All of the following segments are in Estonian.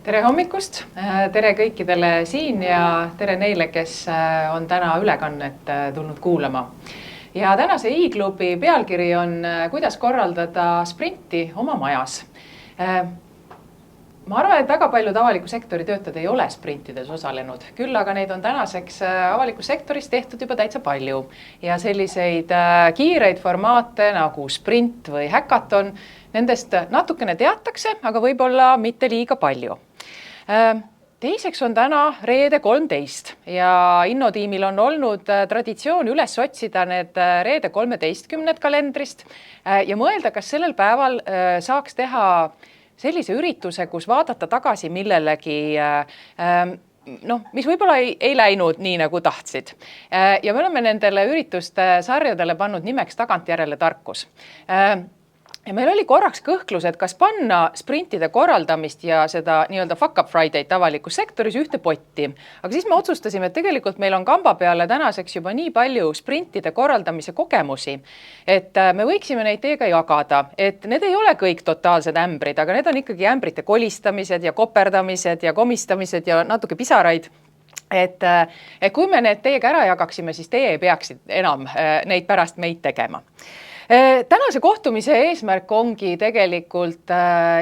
Tere hommikust, tere kõikidele siin ja tere neile, kes on täna ülekannet tulnud kuulama. Ja tänase i-klubi pealkiri on, kuidas korraldada sprinti oma majas. Ma arvan, et väga paljud avaliku sektori töötajad ei ole sprintides osalenud, küll aga neid on tänaseks avalikus sektoris tehtud juba täitsa palju. Ja selliseid kiireid formaate nagu sprint või häkaton, nendest natukene teatakse, aga võib-olla mitte liiga palju. Teiseks on täna reede 13 ja Innotiimil on olnud traditsioon üles otsida need reede 13 kalendrist ja mõelda, kas sellel päeval saaks teha sellise ürituse, kus vaadata tagasi millelegi, mis võib-olla ei läinud nii, nagu tahtsid. Ja me oleme nendele ürituste sarjadele pannud nimeks tagantjärele tarkus. Ja meil oli korraks kõhklus, et kas panna sprintide korraldamist ja seda nii-öelda fuck up Friday't avalikus sektoris ühte potti. Aga siis me otsustasime, et tegelikult meil on kamba peale tänaseks juba nii palju sprintide korraldamise kogemusi, et me võiksime neid teiega jagada, et need ei ole kõik totaalsed ämbrid, aga need on ikkagi ämbrite kolistamised ja koperdamised ja komistamised ja natuke pisaraid. Et kui me need teiega ära jagaksime, siis teie ei peaksid enam neid pärast meid tegema. Tänase kohtumise eesmärk ongi tegelikult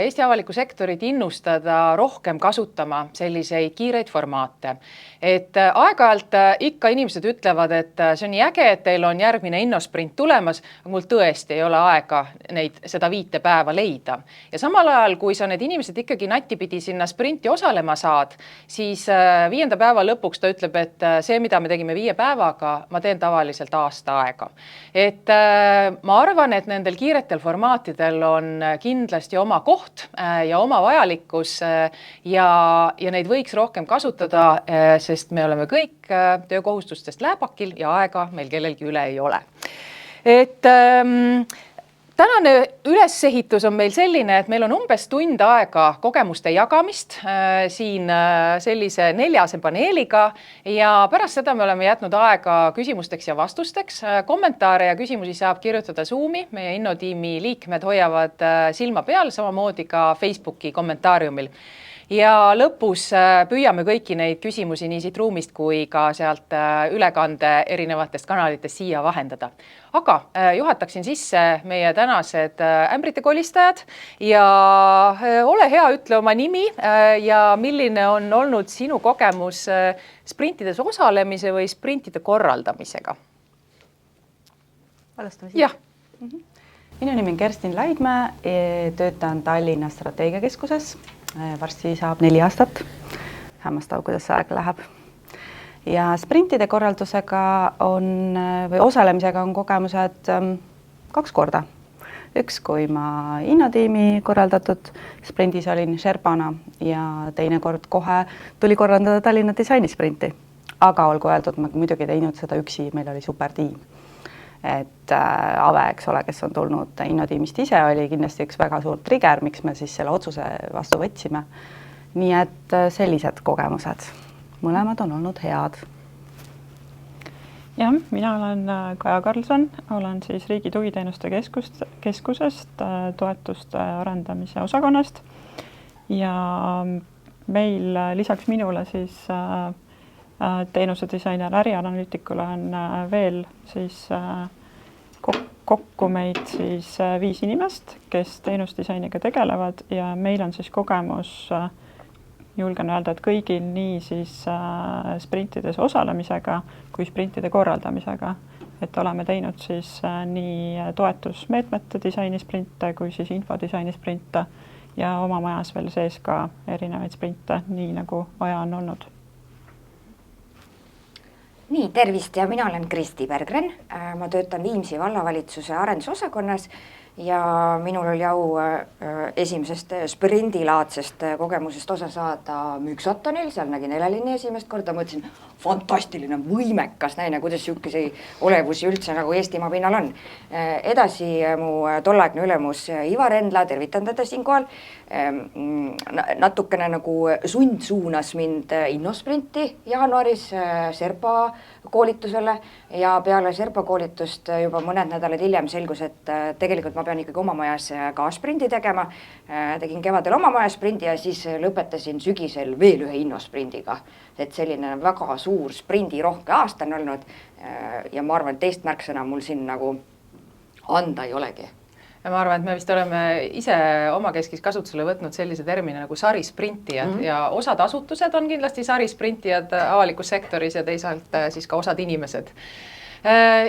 Eesti avaliku sektorit innustada rohkem kasutama selliseid kiireid formaate. Et aeg-ajalt ikka inimesed ütlevad, et see on nii äge, et teil on järgmine innosprint tulemas, aga mul tõesti ei ole aega seda 5 päeva leida. Ja samal ajal, kui sa need inimesed ikkagi natipidi sinna sprinti osalema saad, siis 5. päeva lõpuks ta ütleb, et see, mida me tegime 5 päevaga, ma teen tavaliselt aasta aega. Et ma arvan, et nendel kiiretel formaatidel on kindlasti oma koht ja oma vajalikkus ja neid võiks rohkem kasutada, sest me oleme kõik töökohustustest lääpakil ja aega meil kellelgi üle ei ole. Et tänane ülesehitus on meil selline, et meil on umbes tund aega kogemuste jagamist siin sellise 4 paneeliga ja pärast seda me oleme jätnud aega küsimusteks ja vastusteks. Kommentaare ja küsimusi saab kirjutada Zoomi, meie Innotiimi liikmed hoiavad silma peal, samamoodi ka Facebooki kommentaariumil. Ja lõpus püüame kõiki neid küsimusi nii siit ruumist kui ka sealt ülekande erinevatest kanalitest siia vahendada. Aga juhataksin sisse meie tänased ämbrite kolistajad ja ole hea, ütle oma nimi ja milline on olnud sinu kogemus sprintides osalemise või sprintide korraldamisega? Alustame siis? Jah. Minu nimi on Kerstin Laidmäe, töötan Tallinna strateegiakeskuses. Varsti saab 4 aastat. Hämmastav, kuidas see aeg läheb. Ja sprintide korraldusega või osalemisega on kogemused 2 korda. Üks, kui ma Innotiimi korraldatud sprindis olin Sherpana ja teine kord kohe tuli korraldada Tallinna disainisprinti. Aga olgu öeldud, ma muidugi teinud seda üksi, meil oli super tiim. Et Ave, eks ole, kes on tulnud Innotiimist ise, oli kindlasti üks väga suur trigger, miks me siis selle otsuse vastu võtsime. Nii et sellised kogemused. Mõlemad on olnud head. Jah, mina olen Kaja Karlson, olen siis Riigi Tugiteenuste keskusest toetuste arendamise osakonnast ja meil lisaks minule siis teenuse disainer ärianalüütikule on veel siis kokku meid siis 5 inimest, kes teenusdisainiga tegelevad ja meil on siis kogemus, julgen öelda, et kõigil nii siis sprintides osalemisega kui sprintide korraldamisega. Et oleme teinud siis nii toetusmeetmete disainisprinte kui siis infodisainisprinte ja oma majas veel sees ka erinevaid sprinte, nii nagu vaja on olnud. Nii, tervist ja mina olen Kristi Bergren. Ma töötan Viimsi vallavalitsuse arendusosakonnas ja minul oli au esimesest sprindilaadsest kogemusest osa saada Müksatonil, seal nägin Elelinni esimest korda, mõtlesin, fantastiline, võimekas näine, kuidas siukesi olevusi üldse nagu Eestimaa pinnal on. Edasi mu tollaegne ülemus Ivar Endla, tervitan teda siinkohal, natukene nagu sundsuunas mind innosprinti jaanuaris Serpa koolitusele ja peale Serpa koolitust juba mõned nädalad hiljem selgus, et tegelikult ma ma pean ikkagi oma majas ka sprindi tegema. Tegin kevadel oma majas sprindi ja siis lõpetasin sügisel veel ühe innosprindiga. Et selline väga suur sprindirohke aasta on olnud ja ma arvan, et teist märksõna mul siin nagu anda ei olegi. Ja ma arvan, et me vist oleme ise omakeskis kasutusele võtnud sellise termini nagu sarisprintijad ja osad asutused on kindlasti sarisprintijad avalikus sektoris ja teisalt siis ka osad inimesed.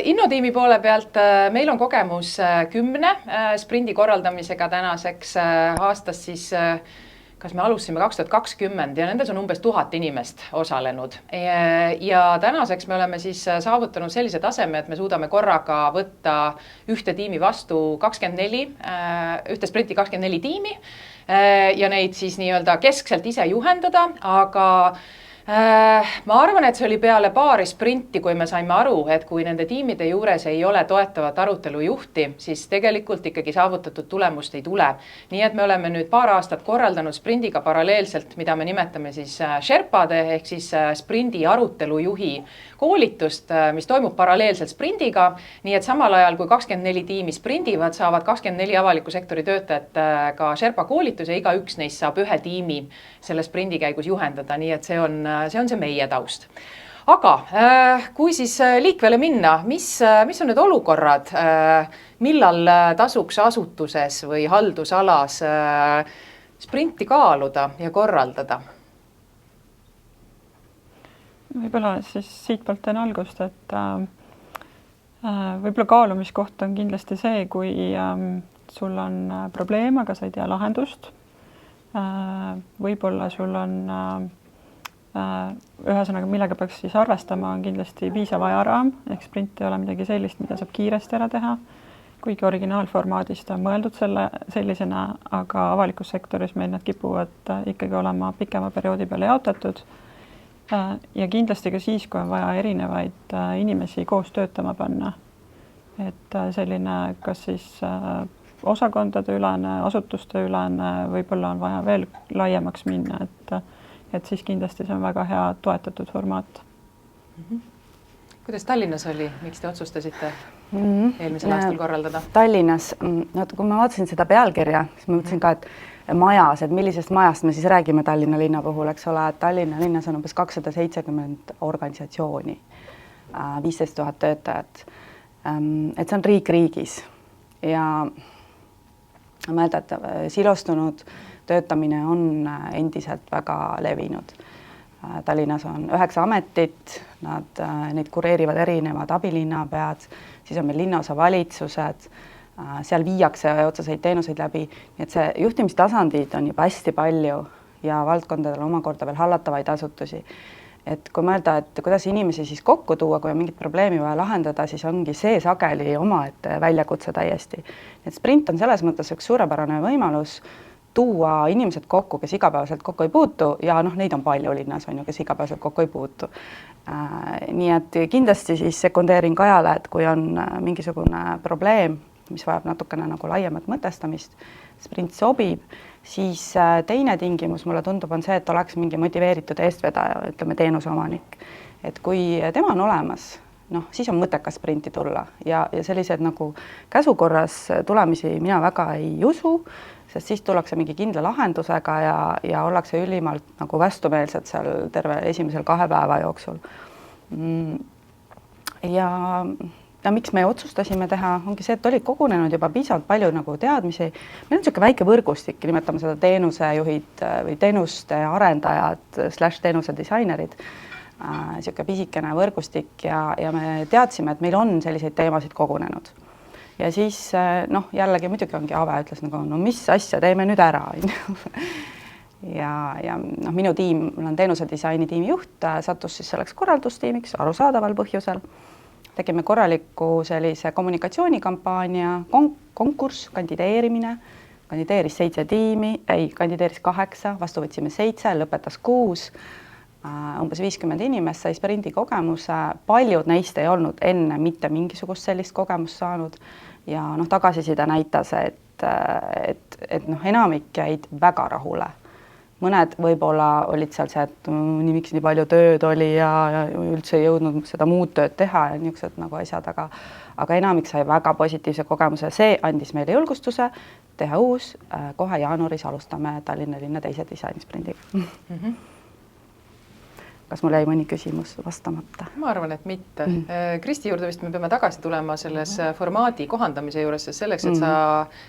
Innotiimi poole pealt meil on kogemus 10 sprindi korraldamisega tänaseks aastas siis kas me alustasime 2020 ja nendes on umbes 1000 inimest osalenud. Ja tänaseks me oleme siis saavutanud sellise taseme, et me suudame korraga võtta ühte tiimi vastu 24, ühte sprinti 24 tiimi ja neid siis nii-öelda keskselt ise juhendada, aga ma arvan, et see oli peale paari sprinti, kui me saime aru, et kui nende tiimide juures ei ole toetavat arutelu juhti, siis tegelikult ikkagi saavutatud tulemust ei tule. Nii et me oleme nüüd paar aastat korraldanud sprindiga paralleelselt, mida me nimetame siis Sherpade ehk siis sprindi arutelujuhi koolitust, mis toimub paralleelselt sprindiga. Nii et samal ajal, kui 24 tiimi sprindivad, saavad 24 avaliku sektori töötajat ka Sherpa koolitus ja iga üks neist saab ühe tiimi selle sprindi käigus juhendada. Nii et see on see meie taust. Aga kui siis liikvele minna, mis on need olukorrad, millal tasuks asutuses või haldusalas sprinti kaaluda ja korraldada? Võib-olla siis siitpoolt teen algust, et võib-olla kaalumiskoht on kindlasti see, kui sul on probleem, aga sa ei tea lahendust. Võib-olla sul on ühesõnaga, millega peaks siis arvestama, on kindlasti piisav ajaraam, ehk sprint ei ole midagi sellist, mida saab kiiresti ära teha, kuigi originaalformaadist on mõeldud sellisena, aga avalikus sektoris meil need kipuvad ikkagi olema pikema perioodi peale jaotatud. Ja kindlasti ka siis, kui on vaja erinevaid inimesi koos töötama panna. Et selline, kas siis osakondade ülene, asutuste ülene, võib-olla on vaja veel laiemaks minna, et siis kindlasti see on väga hea toetatud formaat. Kuidas Tallinnas oli? Miks te otsustasite eelmisel aastal korraldada? Tallinnas, kui ma vaatasin seda pealkirja, siis ma mõtlesin ka, et majas, et millisest majast me siis räägime Tallinna linna puhul, eks ole, et Tallinna linnas on umbes 270 organisatsiooni, 15 000 töötajat. Et see on riik riigis ja mõelda, et silostunud töötamine on endiselt väga levinud. Tallinnas on 9 ametit, neid kureerivad erinevad abilinnapead, siis on meil linnaosavalitsused, seal viiakse otseseid teenuseid läbi, nii et see juhtimistasandid on juba hästi palju ja valdkondadel omakorda veel hallatavaid asutusi. Et kui mõelda, et kuidas inimesi siis kokku tuua, kui on mingit probleemi vaja lahendada, siis ongi see sageli omaette väljakutse täiesti. Et sprint on selles mõttes üks suurepärane võimalus tuua inimesed kokku, kes igapäevaselt kokku ei puutu ja neid on palju linnas, on ju, kes igapäevaselt kokku ei puutu. Nii et kindlasti siis sekundeerin Kajale, et kui on mingisugune probleem, mis vajab natukene nagu laiemat mõtestamist, sprint sobib, siis teine tingimus mulle tundub on see, et oleks mingi motiveeritud eestvedaja, ütleme teenuseomanik. Et kui tema on olemas, siis on mõttekas sprinti tulla ja sellised nagu käsukorras tulemisi mina väga ei usu, sest siis tullakse mingi kindla lahendusega ja ollakse ülimalt nagu vastumeelsed seal terve esimesel 2 päeva jooksul. Ja miks me otsustasime teha, ongi see, et oli kogunenud juba piisavalt palju nagu teadmisi. Meil on niisugune väike võrgustik, nimetame seda teenusejuhid või teenuste arendajad / teenuse disainerid. Niisugune pisikene võrgustik ja me teadsime, et meil on selliseid teemasid kogunenud. Ja siis jällegi muidugi ongi Ave ütles nagu, mis asja teeme nüüd ära. ja minu tiim, mul on teenuse disaini tiimi juht, sattus siis selleks korraldustiimiks arusaadaval põhjusel. Tegime korraliku sellise kommunikatsioonikampaania, konkurss, kandideerimine, kandideeris 7 tiimi, kandideeris 8, vastu võtsime 7, lõpetas 6, umbes 50 inimest sai sprindi kogemuse, paljud neist ei olnud enne mitte mingisugust sellist kogemust saanud ja tagasiside näitas, et enamik jäid väga rahule mõned võib-olla olid seal see, et miks nii palju tööd oli ja üldse ei jõudnud seda muud tööd teha ja niisugused nagu asjad, aga enamik sai väga positiivse kogemuse, see andis meile julgustuse teha uus, kohe jaanuaris alustame Tallinna linna teise disainisprindiga. Kas mul jäi mõni küsimus vastamata? Ma arvan, et mitte. Kristi juurde vist me peame tagasi tulema selles formaadi kohandamise juures, selleks, et sa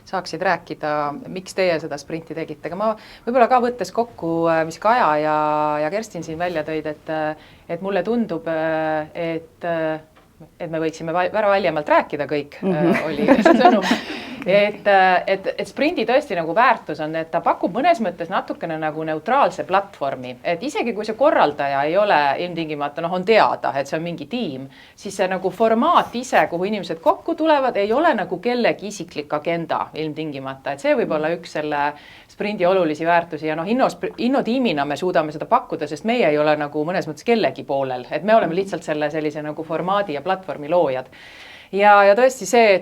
saaksid rääkida, miks teie seda sprinti tegite. Aga ma võib-olla ka võttes kokku, mis Kaja ja Kerstin siin välja tõid, et mulle tundub, et me võiksime väga valjemalt rääkida kõik, oli sõnum. Et sprindi tõesti nagu väärtus on, et ta pakub mõnes mõttes natukene nagu neutraalse platvormi, et isegi kui see korraldaja ei ole ilmtingimata, on teada, et see on mingi tiim, siis see nagu formaat ise, kuhu inimesed kokku tulevad, ei ole nagu kellegi isiklik agenda ilmtingimata, et see võib olla üks selle sprindi olulisi väärtusi ja innotiimina me suudame seda pakkuda, sest meie ei ole nagu mõnes mõttes kellegi poolel, et me oleme lihtsalt sellise nagu formaadi ja platvormi loojad. Ja tõesti see,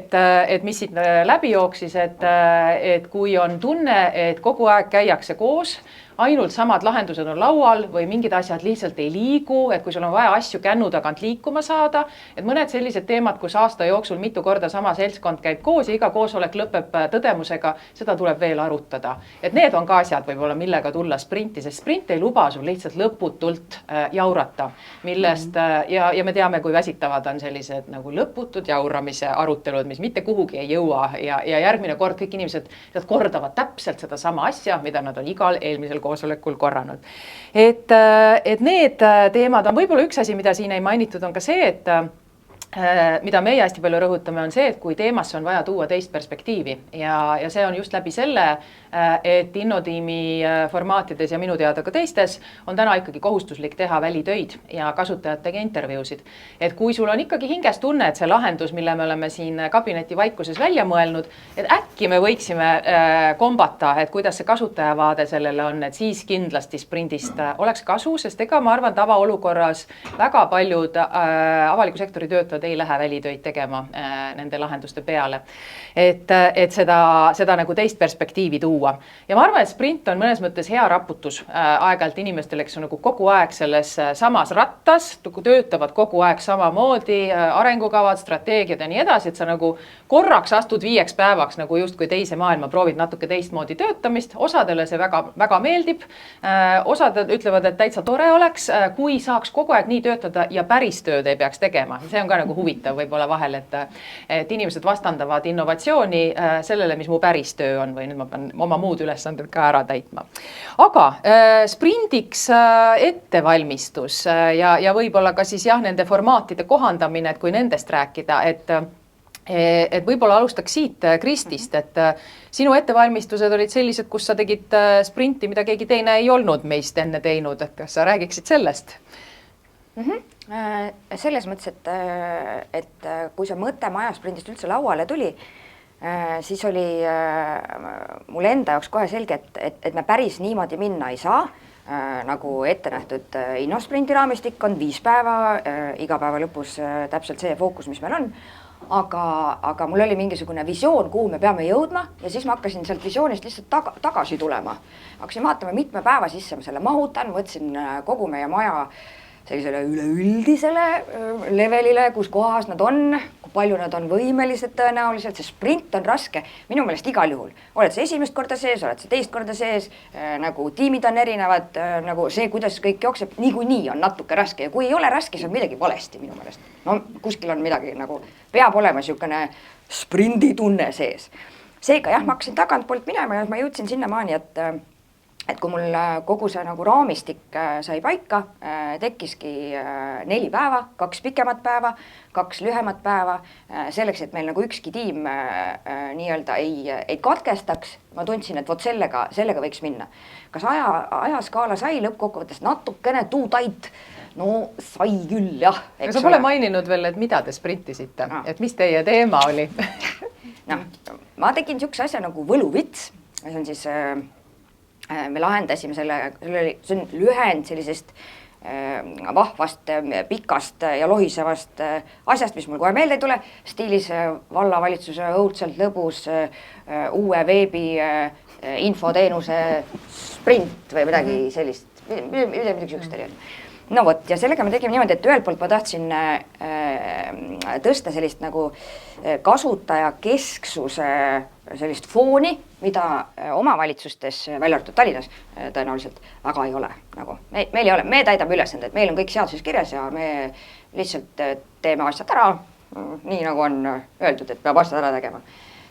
et mis siit läbi jooksis, et kui on tunne, et kogu aeg käiakse koos, ainult samad lahendused on laual või mingid asjad lihtsalt ei liigu, et kui sul on vaja asju kännu tagant liikuma saada, et mõned sellised teemad, kus aasta jooksul mitu korda sama seltskond käib koos ja iga koosolek lõpeb tõdemusega, seda tuleb veel arutada. Et need on ka asjad võib-olla, millega tulla sprinti, sest sprint ei luba sul lihtsalt lõputult jaurata, millest ja me teame, kui väsitavad on sellised nagu lõputud jauramise arutelud, mis mitte kuhugi ei jõua ja järgmine kord kõik inimesed kordavad täpselt seda sama asja, mida nad on igal eelmisel koosolekul korranud. Et need teemad on võib-olla üks asi, mida siin ei mainitud, on ka see, et mida meie hästi palju rõhutame, on see, et kui teemasse on vaja tuua teist perspektiivi ja see on just läbi selle, et innotiimi formaatides ja minu teada ka teistes on täna ikkagi kohustuslik teha välitöid ja kasutajatega intervjuusid. Et kui sul on ikkagi hinges tunne, et see lahendus, mille me oleme siin kabineti vaikuses välja mõelnud, et äkki me võiksime kombata, et kuidas see kasutajavaade sellele on, et siis kindlasti sprindist oleks kasu, sest ega ma arvan, tavaolukorras väga paljud avaliku sektori töötajad ei lähe välitöid tegema nende lahenduste peale. Et seda nagu teist perspektiivi tuua. Ja ma arvan, et sprint on mõnes mõttes hea raputus aeg-ajalt inimestele, kes on nagu kogu aeg selles samas rattas, töötavad kogu aeg samamoodi, arengukavad, strateegiad ja nii edasi, et sa nagu korraks astud 5 päevaks nagu justkui teise maailma, proovid natuke teistmoodi töötamist, osadele see väga, väga meeldib, osad ütlevad, et täitsa tore oleks, kui saaks kogu aeg nii töötada ja päris tööd ei peaks tegema. See on ka nagu huvitav võib-olla vahel, et inimesed vastandavad innovatsiooni sellele, mis mu päris töö on või nüüd ma pean oma muud ülesanded ka ära täitma. Aga sprindiks ettevalmistus ja võib-olla ka siis nende formaatide kohandamine, et kui nendest rääkida, et võib-olla alustaks siit Kristist, et sinu ettevalmistused olid sellised, kus sa tegid sprinti, mida keegi teine ei olnud meist enne teinud, et kas sa räägiksid sellest? Selles mõttes, et kui see mõte majasprindist üldse lauale tuli, siis oli mul enda jaoks kohe selge, et me päris niimoodi minna ei saa, nagu ette nähtud innosprindi raamistik on 5 päeva, iga päeva lõpus täpselt see fookus, mis meil on, aga mul oli mingisugune visioon, kuhu me peame jõudma ja siis ma hakkasin sealt visioonist lihtsalt tagasi tulema. Hakkasin vaatama, mitme päeva sisse ma selle mahutan, mõtlesin kogu meie maja sellisele üleüldisele levelile, kus kohas nad on, kui palju nad on võimelised tõenäoliselt, see sprint on raske, minu meelest igal juhul. Oled sa esimest korda sees, oled sa teist korda sees, nagu tiimid on erinevad, nagu see, kuidas kõik jookseb, niikuinii on natuke raske ja kui ei ole raske, siis on midagi valesti minu meelest. No kuskil on midagi nagu, peab olema niisugune sprindi tunne sees. Seega jah, ma hakkasin tagantpoolt minema ja ma jõudsin sinnamaani, et kui mul kogu see nagu raamistik sai paika, tekkiski 4 päeva, 2 pikemat päeva, 2 lühemat päeva, selleks, et meil nagu ükski tiim nii-öelda ei katkestaks, ma tundsin, et sellega võiks minna. Kas ajaskaala sai lõppkokkuvõttes natukene too tight? No sai küll, jah. Sa pole maininud veel, et mida te sprintisite, et mis teie teema oli? Ma tegin niisuguse asja nagu võluvits, see on siis... Me lahendasime see on lühend sellisest vahvast, pikast ja lohisevast asjast, mis mul kohe meelde ei tule, stiilis vallavalitsuse õudselt lõbus uue veebi infoteenuse sprint või midagi sellist, midagi sihukest oli. No vot, ja sellega me tegime niimoodi, et ühelt poolt ma tahtsin tõsta sellist nagu kasutaja kesksuse sellist fooni, mida omavalitsustes, välja arvatud Tallinnas, tõenäoliselt väga ei ole. Nagu. Meil ei ole, me täidame ülesanded, meil on kõik seaduses kirjas ja me lihtsalt teeme asjad ära, nii nagu on öeldud, et peab asjad ära tegema.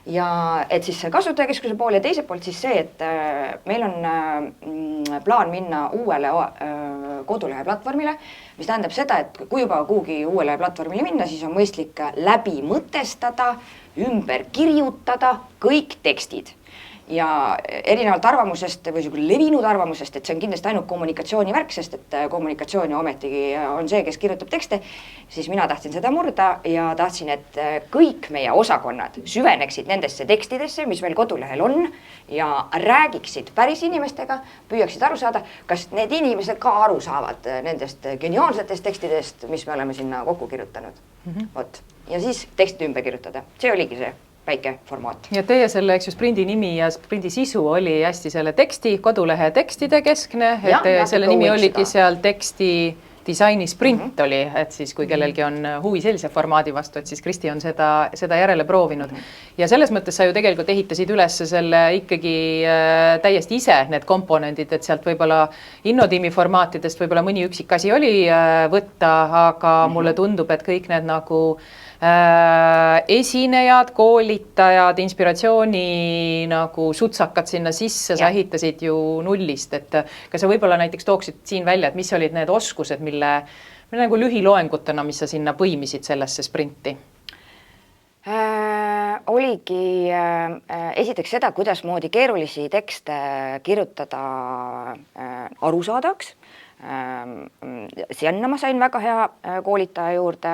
Ja et siis kasutajakeskuse pool ja teiselt poolt siis see, et meil on plaan minna uuele kodulehe platvormile, mis tähendab seda, et kui juba kuhugi uuele platvormile minna, siis on mõistlik läbi mõtestada, ümber kirjutada kõik tekstid. Ja erinevalt arvamusest või levinud arvamusest, et see on kindlasti ainult kommunikatsiooni värk, sest et kommunikatsioon ometigi on see, kes kirjutab tekste, siis mina tahtsin seda murda ja tahtsin, et kõik meie osakonnad süveneksid nendesse tekstidesse, mis meil kodulehel on ja räägiksid päris inimestega, püüaksid aru saada, kas need inimesed ka aru saavad nendest geniaalsetest tekstidest, mis me oleme sinna kokku kirjutanud. Vot. Ja siis tekstid ümber kirjutada. See oligi see väike formaat. Ja teie selle, eks ju, sprindi nimi ja sprindi sisu oli hästi selle teksti, kodulehe tekstide keskne, et selle nimi oligi seal teksti disaini sprint oli, et siis kui kellelgi on huvi sellise formaadi vastu, et siis Kristi on seda järele proovinud. Ja selles mõttes sa ju tegelikult ehitasid üles selle ikkagi täiesti ise need komponendid, et sealt võib-olla innotiimi formaatidest võib-olla mõni üksik asi oli võtta, aga mulle tundub, et kõik need nagu esinejad, koolitajad, inspiratsiooni nagu sutsakad sinna sisse, sa ehitasid ju nullist, et kas sa võib-olla näiteks tooksid siin välja, et mis olid need oskused, mille nagu lühiloengutena, mis sa sinna põimisid sellesse sprinti? Oligi esiteks seda, kuidas moodi keerulisi tekste kirjutada arusaadavaks. Sienna ma sain väga hea koolitaja juurde,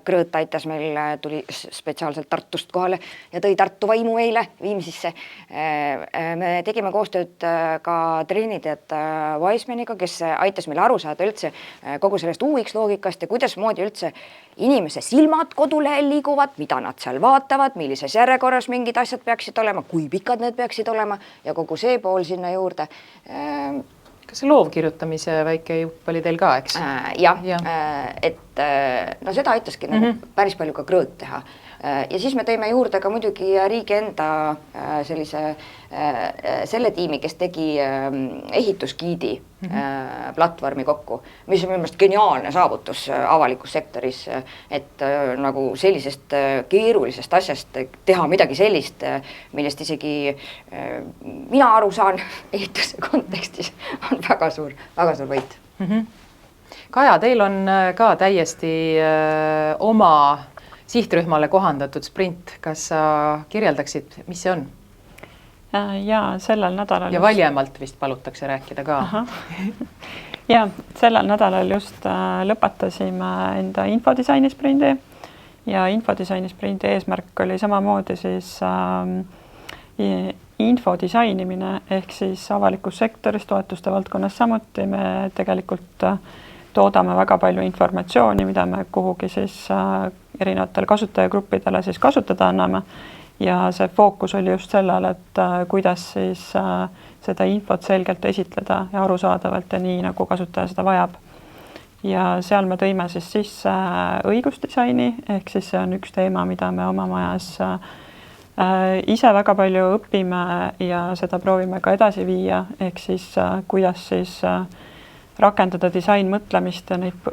Krõõt aitas meil, tuli spetsiaalselt Tartust kohale ja tõi Tartu vaimu meile Viimsisse. Me tegime koostööd ka Trinitet Wisemaniga, kes aitas meil aru saada üldse kogu sellest UX loogikast ja kuidas moodi üldse inimese silmad kodulehel liiguvad, mida nad seal vaatavad, millises järjekorras mingid asjad peaksid olema, kui pikad need peaksid olema ja kogu see pool sinna juurde. Kas see loovkirjutamise väike jupp oli teil ka, eks? Et no seda aitaski nagu päris palju ka Krõõt teha. Ja siis me tõime juurde ka muidugi riigi enda selle tiimi, kes tegi ehituskiidi platvormi kokku, mis on minu meelest geniaalne saavutus avalikus sektoris, et nagu sellisest keerulisest asjast teha midagi sellist, millest isegi mina aru saan ehituse kontekstis, on väga suur võit. Kaja, teil on ka täiesti oma sihtrühmale kohandatud sprint. Kas sa kirjeldaksid, mis see on? Ja sellel nädalal... Ja valjemalt vist palutakse rääkida ka. Ja sellel nädalal just lõpetasime enda infodisaini sprindi ja infodisaini sprindi eesmärk oli samamoodi siis infodisainimine ehk siis avalikus sektoris, toetuste valdkonnas samuti. Me tegelikult toodame väga palju informatsiooni, mida me kuhugi siis erinevatele kasutajagruppidele siis kasutada anname ja see fookus oli just sellel, et kuidas siis seda infot selgelt esitleda ja arusaadavalt ja nii, nagu kasutaja seda vajab. Ja seal me tõime siis sisse õigusdisaini, ehk siis see on üks teema, mida me oma majas ise väga palju õpime ja seda proovime ka edasi viia, ehk siis kuidas siis rakendada disainmõtlemist ja neid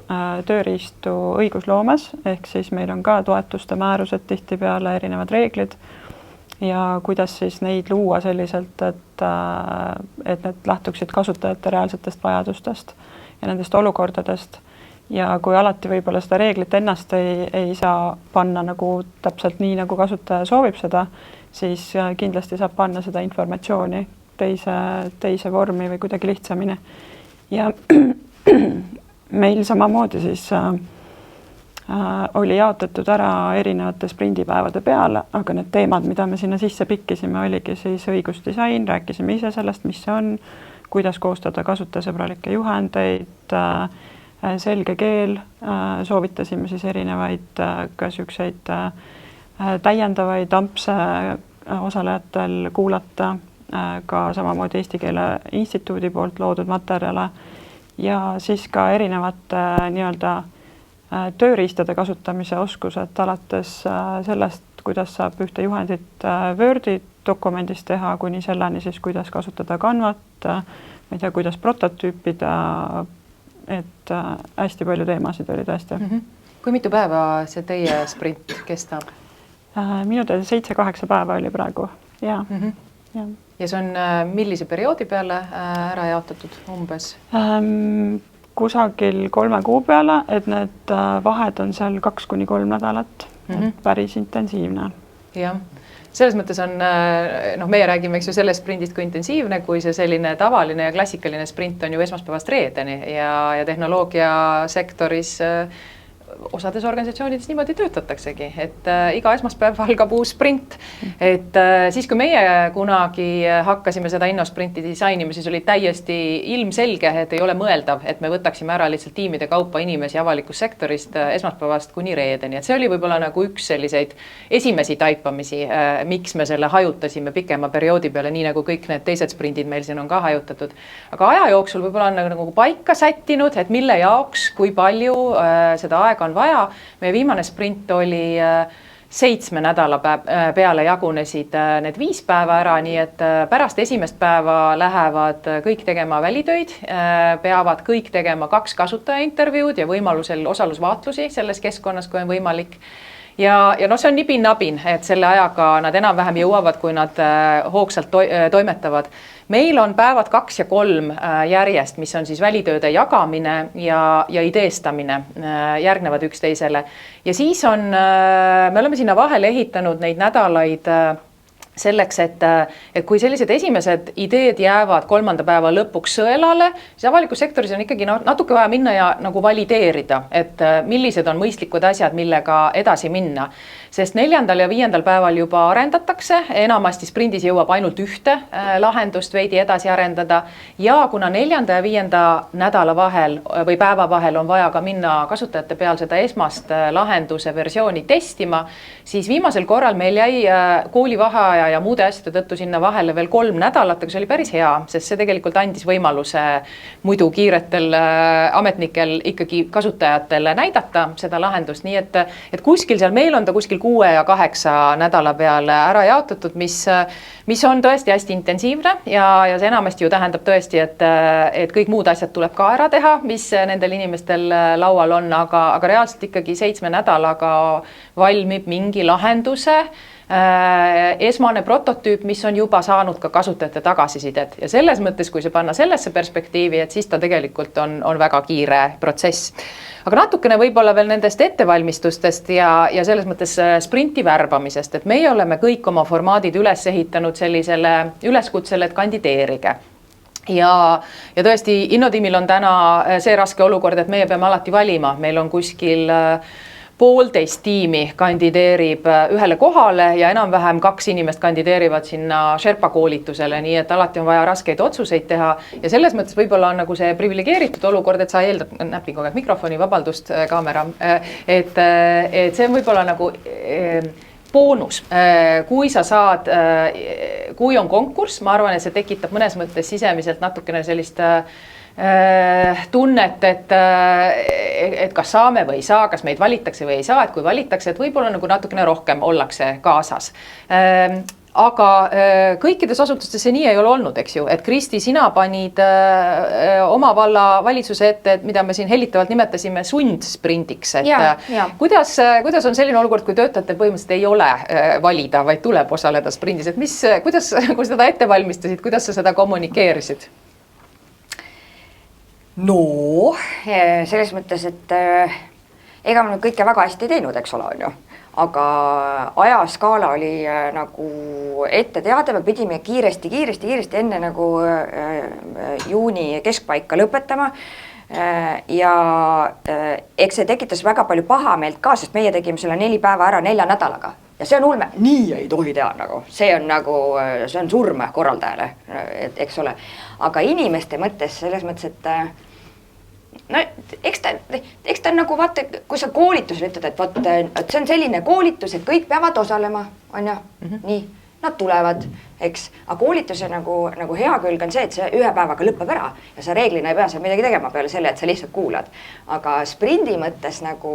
tööriistu õigusloomes, ehk siis meil on ka toetuste määrused tihtipeale erinevad reeglid ja kuidas siis neid luua selliselt, et need lähtuksid kasutajate reaalsetest vajadustest ja nendest olukordadest. Ja kui alati võib-olla seda reeglit ennast ei saa panna nagu täpselt nii, nagu kasutaja soovib seda, siis kindlasti saab panna seda informatsiooni teise vormi või kuidagi lihtsamini. Ja meil samamoodi siis oli jaotatud ära erinevate sprindipäevade peale, aga need teemad, mida me sinna sisse pikkisime, oligi siis õigusdisain, rääkisime ise sellest, mis see on, kuidas koostada kasutajasõbralikke juhendeid, selge keel, soovitasime siis erinevaid ka niisuguseid täiendavaid ampse osalejatel kuulata, ka samamoodi Eesti Keele Instituudi poolt loodud materjale ja siis ka erinevate nii-öelda tööriistade kasutamise oskused alates sellest, kuidas saab ühte juhendit Wordi dokumendis teha, kuni selleni siis, kuidas kasutada Canvat, ma ei tea, kuidas prototüüpida, et hästi palju teemasid oli tõesti. Kui mitu päeva see teie sprint kestab? Minu teada 7-8 päeva oli praegu, ja. Ja see on millise perioodi peale ära jaotatud umbes? Kusagil 3 kuu peale, et need vahed on seal 2-3 nädalat, et päris intensiivne. Jah, selles mõttes on, meie räägime eks ju sellest sprindist kui intensiivne, kui see selline tavaline ja klassikaline sprint on ju esmaspäevast reedeni ja tehnoloogiasektoris osades organisatsioonides niimoodi töötataksegi, et iga esmaspäev algab uus sprint. Et siis, kui meie kunagi hakkasime seda innosprinti disainima, siis oli täiesti ilmselge, et ei ole mõeldav, et me võtaksime ära lihtsalt tiimide kaupa inimesi avalikust sektorist esmaspäevast kuni reedeni. Et see oli võib-olla nagu üks selliseid esimesi taipamisi, miks me selle hajutasime pikema perioodi peale, nii nagu kõik need teised sprindid meil siin on ka hajutatud. Aga aja jooksul võib-olla on nagu paika sättinud, et mille jaoks, kui palju seda aega on vaja. Meie viimane sprint oli 7 nädala peale jagunesid need 5 päeva ära, nii et pärast esimest päeva lähevad kõik tegema välitöid, peavad kõik tegema 2 kasutajaintervjuud ja võimalusel osalusvaatlusi selles keskkonnas, kui on võimalik. Ja see on nibin-nabin, et selle ajaga nad enam-vähem jõuavad, kui nad hoogsalt toimetavad. Meil on päevad 2 ja 3 järjest, mis on siis välitööde jagamine ja ideestamine järgnevad üksteisele. Ja siis me oleme sinna vahele ehitanud neid nädalaid selleks, et kui sellised esimesed ideed jäävad 3. päeva lõpuks sõelale, siis avalikus sektoris on ikkagi natuke vaja minna ja nagu valideerida, et millised on mõistlikud asjad, millega edasi minna. Sest 4. ja 5. päeval juba arendatakse, enamasti sprindis jõuab ainult ühte lahendust veidi edasi arendada ja kuna 4. ja 5. nädala vahel või päeva vahel on vaja ka minna kasutajate peal seda esmast lahenduse versiooni testima, siis viimasel korral meil jäi koolivaheaja ja muude asjade tõttu sinna vahele veel 3 nädalat, aga see oli päris hea, sest see tegelikult andis võimaluse muidu kiiretel ametnikel ikkagi kasutajatele näidata seda lahendust, nii et kuskil seal meil on ta kuskil 6 ja 8 nädala peale ära jaotatud, mis on tõesti hästi intensiivne ja see enamasti ju tähendab tõesti, et kõik muud asjad tuleb ka ära teha, mis nendel inimestel laual on, aga reaalselt ikkagi 7 nädalaga valmib mingi lahenduse, esmane prototüüp, mis on juba saanud ka kasutajate tagasisidet ja selles mõttes, kui see panna sellesse perspektiivi, et siis ta tegelikult on väga kiire protsess. Aga natukene võib-olla veel nendest ettevalmistustest ja selles mõttes sprinti värbamisest, et meie oleme kõik oma formaadid üles ehitanud sellisele üleskutsele, et kandideerige. Ja tõesti, Innotiimil on täna see raske olukord, et meie peame alati valima, meil on kuskil 1,5 tiimi kandideerib ühele kohale ja enam-vähem 2 inimest kandideerivad sinna Sherpa koolitusele, nii et alati on vaja raskeid otsuseid teha ja selles mõttes võib-olla on nagu see privilegeeritud olukord, et sa eeldad, näpin kogu aeg mikrofoni, vabandust, kaamera, et see on võib-olla nagu boonus, kui sa saad, kui on konkurss, ma arvan, et see tekitab mõnes mõttes sisemiselt natukene sellist tunnet, et kas saame või ei saa, kas meid valitakse või ei saa, et kui valitakse, et võib-olla nagu natukene rohkem ollakse kaasas. Aga kõikides asutustes see nii ei ole olnud, eks ju, et Kristi, sina panid oma valla valitsuse ette, mida me siin hellitavalt nimetasime sundsprindiks. Kuidas on selline olukord, kui töötajatel põhimõtteliselt ei ole valida, vaid tuleb osaleda sprindis, et kuidas kui seda ette valmistasid, kuidas sa seda kommunikeerisid? No, selles mõttes, et ega me kõike väga hästi teinud, eks ole, on ju. Aga ajaskaala oli nagu ette teada, me pidime kiiresti enne nagu juuni keskpaika lõpetama. Ja eks see tekitas väga palju pahameelt ka, sest meie tegime selle 4 päeva ära 4 nädalaga. ja see on ulme, nii ei tohi teha nagu, see on surm korraldajale, eks ole. Aga inimeste mõttes selles mõttes, et no eks ta nagu vaata, kui sa koolitusel ütled, et see on selline koolitus, et kõik peavad osalema, on ju, nii. Nad tulevad, eks, aga koolituse nagu hea külg on see, et see ühe päevaga lõpeb ära ja sa reeglina ei pea seal midagi tegema peale selle, et sa lihtsalt kuulad. Aga sprindi mõttes nagu,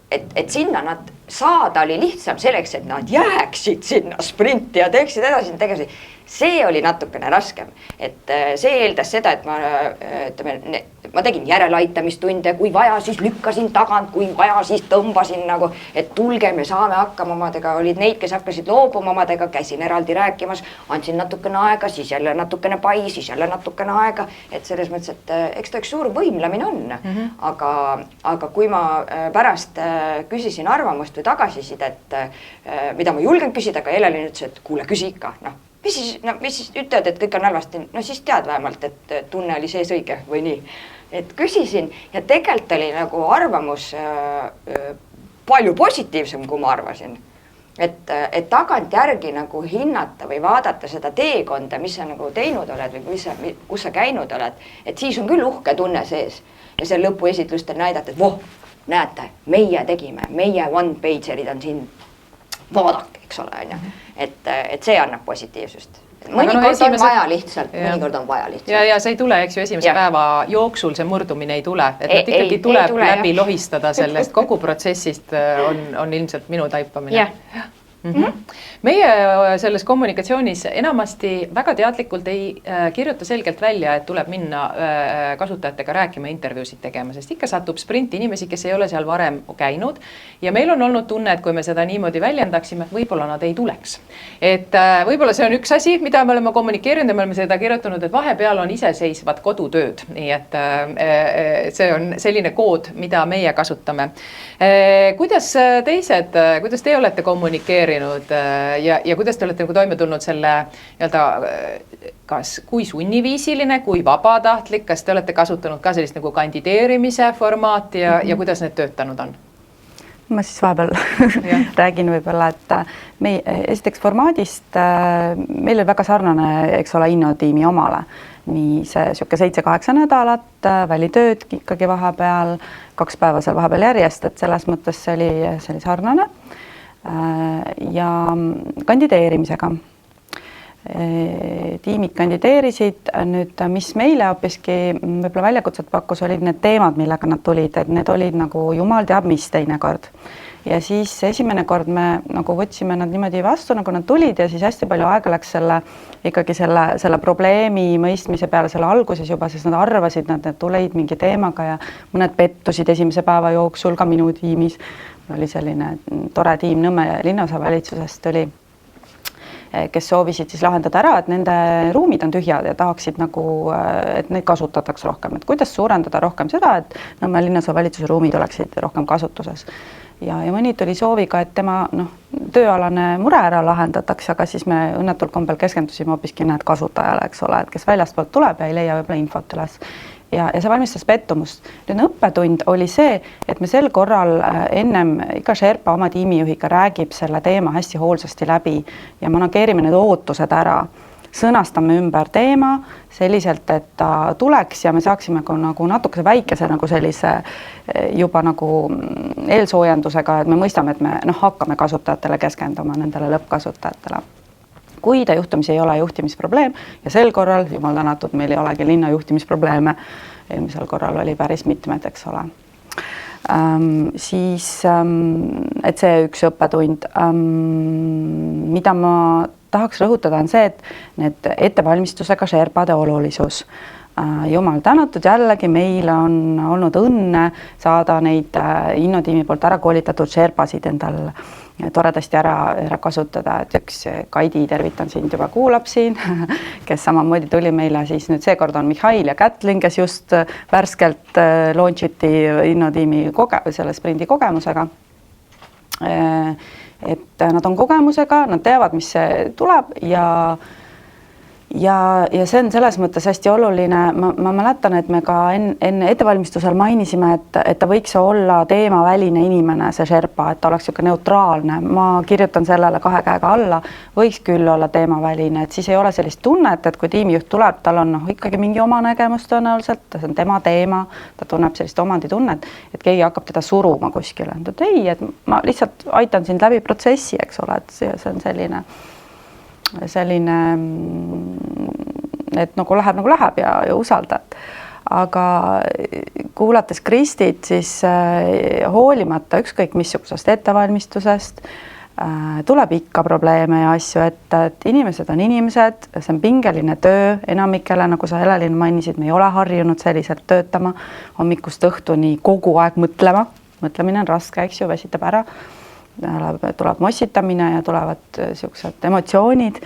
et sinna nad saada oli lihtsam selleks, et nad jääksid sinna sprinti ja teeksid edasi. See oli natukene raskem, et see eeldas seda, et ma tegin järeleaitamistunde, kui vaja, siis lükkasin tagant, kui vaja, siis tõmbasin nagu, et tulge, me saame hakkama omadega, olid neid, kes hakkasid loobuma omadega, käisin eraldi rääkimas, andsin natukene aega, siis jälle natukene pai, siis jälle natukene aega, et selles mõttes, et eks ta üks suur võimlemine on, aga kui ma pärast küsisin arvamust või tagasisidet, mida ma julgen küsida, aga Elelin ütles, et kuule, küsi ikka, mis siis ütlevad, et kõik on halvasti, no siis tead vähemalt, et tunne oli sees õige või nii. Et küsisin ja tegelikult oli nagu arvamus palju positiivsem, kui ma arvasin. Et tagantjärgi nagu hinnata või vaadata seda teekonda, mis sa nagu teinud oled või kus sa käinud oled, et siis on küll uhke tunne sees. Ja see lõpuesitlustel näidata, et näete, meie tegime, meie one-pagerid on siin, vaadake, eks ole, on ju. Et see annab positiivsust. Mõnikord on vaja lihtsalt. Ja see ei tule, eks ju, esimese päeva jooksul see murdumine ei tule. Et nad ikkagi tuleb läbi lohistada sellest kogu protsessist on ilmselt minu taipamine. Meie selles kommunikatsioonis enamasti väga teadlikult ei kirjuta selgelt välja, et tuleb minna kasutajatega rääkima, intervjuusid tegema, sest ikka satub sprinti inimesi, kes ei ole seal varem käinud ja meil on olnud tunne, et kui me seda niimoodi väljendaksime, võib-olla nad ei tuleks. Et võib-olla see on üks asi, mida me oleme kommunikeerinud ja me oleme seda kirjutanud, et vahepeal on iseseisvad kodutööd, nii et see on selline kood, mida meie kasutame. Kuidas teie olete kommunikeerinud ja kuidas te olete nagu toime tulnud selle kas kui sunniviisiline, kui vabatahtlik, kas te olete kasutanud ka sellist nagu kandideerimise formaati ja kuidas need töötanud on? Ma siis vahepeal räägin võib-olla, et esiteks formaadist meil oli väga sarnane, eks ole, innotiimi omale. Nii see 7-8 nädalat, välitööd ikkagi vahepeal, 2 päeva seal vahepeal järjest, et selles mõttes see oli sarnane. Ja kandideerimisega. Tiimid kandideerisid, nüüd mis meile hoopiski võib-olla väljakutset pakkus, olid need teemad, millega nad tulid, et need olid nagu jumal teab mis teinekord. Ja siis esimene kord me nagu võtsime nad niimoodi vastu, nagu nad tulid ja siis hästi palju aega läks selle probleemi mõistmise peale selle alguses juba, sest nad arvasid, nad tulid mingi teemaga ja mõned pettusid esimese päeva jooksul ka minu tiimis. Oli selline tore tiim Nõmme linnaosavalitsusest tuli, kes soovisid siis lahendada ära, et nende ruumid on tühjad ja tahaksid nagu, et neid kasutatakse rohkem. Et kuidas suurendada rohkem seda, et Nõmme linnaosavalitsuse ruumid oleksid rohkem kasutuses. Ja mõni tuli sooviga, et tema tööalane mure ära lahendatakse, aga siis me õnnetult kombel keskendusime hoopiski need kasutajale, eks ole, et kes väljastpoolt tuleb ja ei leia võib-olla infot üles. Ja see valmistas pettumust. Nüüd õppetund oli see, et me sel korral ennem iga Sherpa oma tiimijuhiga räägib selle teema hästi hoolsasti läbi ja manageerime need ootused ära. Sõnastame ümber teema selliselt, et ta tuleks ja me saaksime nagu natukese väikese nagu sellise juba nagu eelsoojendusega, et me mõistame, et me hakkame kasutajatele keskenduma, nendele lõppkasutajatele. Kui ta juhtumisi ei ole juhtimisprobleem ja sel korral, jumal tänatud, meil ei olegi linna juhtimisprobleeme, eelmisel korral oli päris mitmed, eks ole. Siis, et see üks õppetund, mida ma tahaks rõhutada on see, et need ettevalmistusega Sherpade olulisus. Jumal tänatud, jällegi meil on olnud õnne saada neid innotiimi poolt ära koolitatud Sherpasid endal toredasti ära kasutada, et üks Kaidi, tervitan sind, juba kuulab siin, kes samamoodi tuli meile siis nüüd seekord on Mihhail ja Kätlin, kes just värskelt launchiti innotiimi selle sprindi kogemusega. Et nad on kogemusega, nad teavad, mis see tuleb ja ja see on selles mõttes hästi oluline, ma mäletan, et me ka enne ettevalmistusel mainisime, et ta võiks olla teemaväline inimene, see Sherpa, et ta oleks niisugune neutraalne, ma kirjutan sellele 2 käega alla, võiks küll olla teemaväline, et siis ei ole sellist tunnet, et kui tiimijuht tuleb, tal on ikkagi mingi oma nägemus tõenäoliselt, see on tema teema, ta tunneb sellist omanditunnet, et keegi hakkab teda suruma kuskile, et ei, et ma lihtsalt aitan sind läbi protsessi, eks ole, et see on selline, et nagu läheb ja usaldad. Aga kuulates Kristit, siis hoolimata ükskõik missugusest ettevalmistusest tuleb ikka probleeme ja asju ette, et inimesed on inimesed, see on pingeline töö enamikele, nagu sa Helelin mainisid, me ei ole harjunud selliselt töötama hommikust õhtuni kogu aeg mõtlemine on raske, eks ju, väsitab ära. Tuleb mossitamine ja tulevad siuksed emotsioonid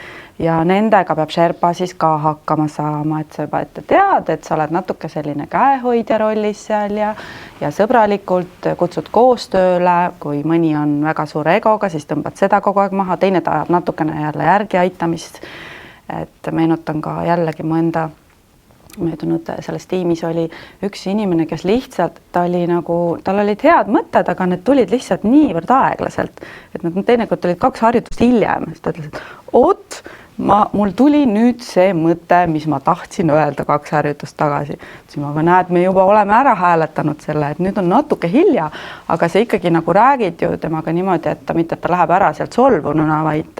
ja nendega peab Sherpa siis ka hakkama saama, et sa juba ette tead, et sa oled natuke selline käehoidja rollis seal ja sõbralikult kutsud koostööle, kui mõni on väga suure egoga, siis tõmbad seda kogu aeg maha, teine tajab natukene jälle järgi aitamist. Et meenutan ka jällegi mu enda möödunud selles tiimis oli üks inimene, kes lihtsalt, tal olid head mõtted, aga need tulid lihtsalt niivõrd aeglaselt, et nad teinekord tulid 2 harjutust hiljem, siis ta ütles, et mul tuli nüüd see mõte, mis ma tahtsin öelda 2 harjutust tagasi. Aga näed, me juba oleme ära hääletanud selle, et nüüd on natuke hilja, aga see ikkagi nagu räägid ju temaga niimoodi, et ta mitte, et ta läheb ära sealt solvununa, vaid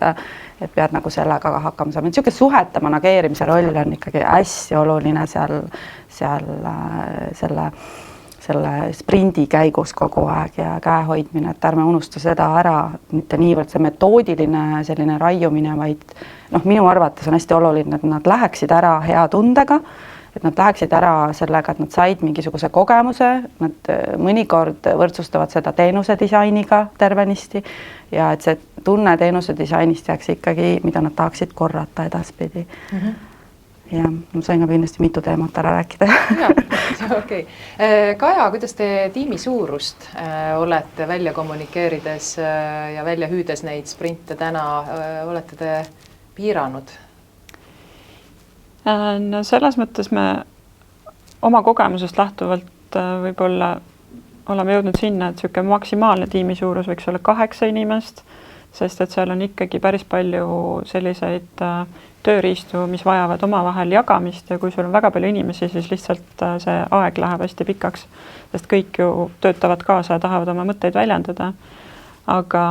et pead nagu sellega hakkama saama. Niisugune suhete manageerimise roll on ikkagi hästi oluline seal selle sprindi käigus kogu aeg ja käe hoidmine, et ärme unusta seda ära, mitte niivõrd see metoodiline selline raiumine, vaid minu arvates on hästi oluline, et nad läheksid ära hea tundega, et nad läheksid ära sellega, et nad said mingisuguse kogemuse, nad mõnikord võrdsustavad seda teenuse disainiga tervenisti ja et see tunne teenuse disainist jääks ikkagi, mida nad tahaksid korrata edaspidi. Ja ma sain ka kindlasti mitu teemat ära rääkida. Okay. Kaja, kuidas te tiimi suurust olete välja kommunikeerides ja välja hüüdes neid sprinte täna, olete te piiranud? No selles mõttes me oma kogemusest lähtuvalt võib-olla oleme jõudnud sinna, et niisugune maksimaalne tiimi suurus võiks olla 8 inimest, sest et seal on ikkagi päris palju selliseid tööriistu, mis vajavad omavahel jagamist ja kui sul on väga palju inimesi, siis lihtsalt see aeg läheb hästi pikaks, sest kõik ju töötavad kaasa ja tahavad oma mõtteid väljendada. Aga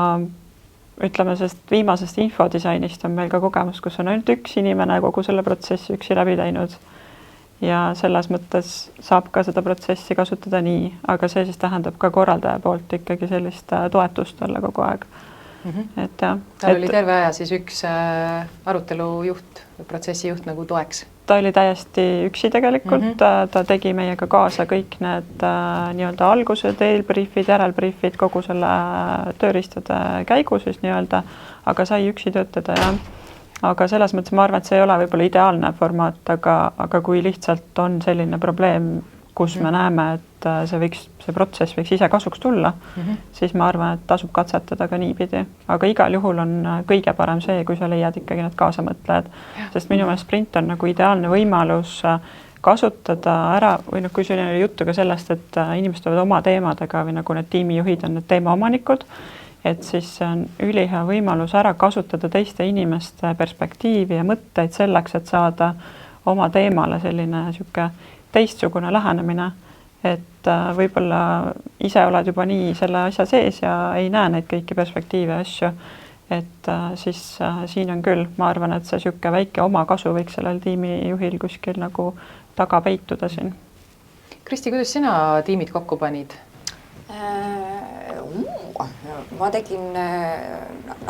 ütleme, sest viimasest infodisainist on meil ka kogemus, kus on ainult üks inimene kogu selle protsessi üksi läbi teinud ja selles mõttes saab ka seda protsessi kasutada nii, aga see siis tähendab ka korraldaja poolt ikkagi sellist toetust olla kogu aeg. Et jah. Tal oli terve aja siis üks arutelujuht või protsessijuht nagu toeks? Ta oli täiesti üksi tegelikult, ta tegi meiega kaasa kõik need nii-öelda algused, eelbriifid, järelbriifid, kogu selle tööriistade käigus siis nii-öelda, aga sai üksi töötada ja aga selles mõttes ma arvan, et see ei ole võib-olla ideaalne formaat, aga kui lihtsalt on selline probleem, kus me näeme, et see protsess võiks ise kasuks tulla, siis ma arvan, et tasub katsetada ka niipidi. Aga igal juhul on kõige parem see, kui sa leiad ikkagi need kaasamõtlejad, sest minu meelest sprint on nagu ideaalne võimalus kasutada ära, või kui sul oli juttu ka sellest, et inimesed tulevad oma teemadega või nagu need tiimijuhid on need teemaomanikud, et siis see on ülihea võimalus ära kasutada teiste inimeste perspektiivi ja mõtteid selleks, et saada oma teemale selline niisugune teistsugune lähenemine, et võib-olla ise oled juba nii selle asja sees ja ei näe neid kõiki perspektiive asju, et siis siin on küll, ma arvan, et see niisugune väike oma kasu võiks sellel tiimijuhil kuskil nagu taga peituda siin. Kristi, kuidas sina tiimid kokku panid? Ma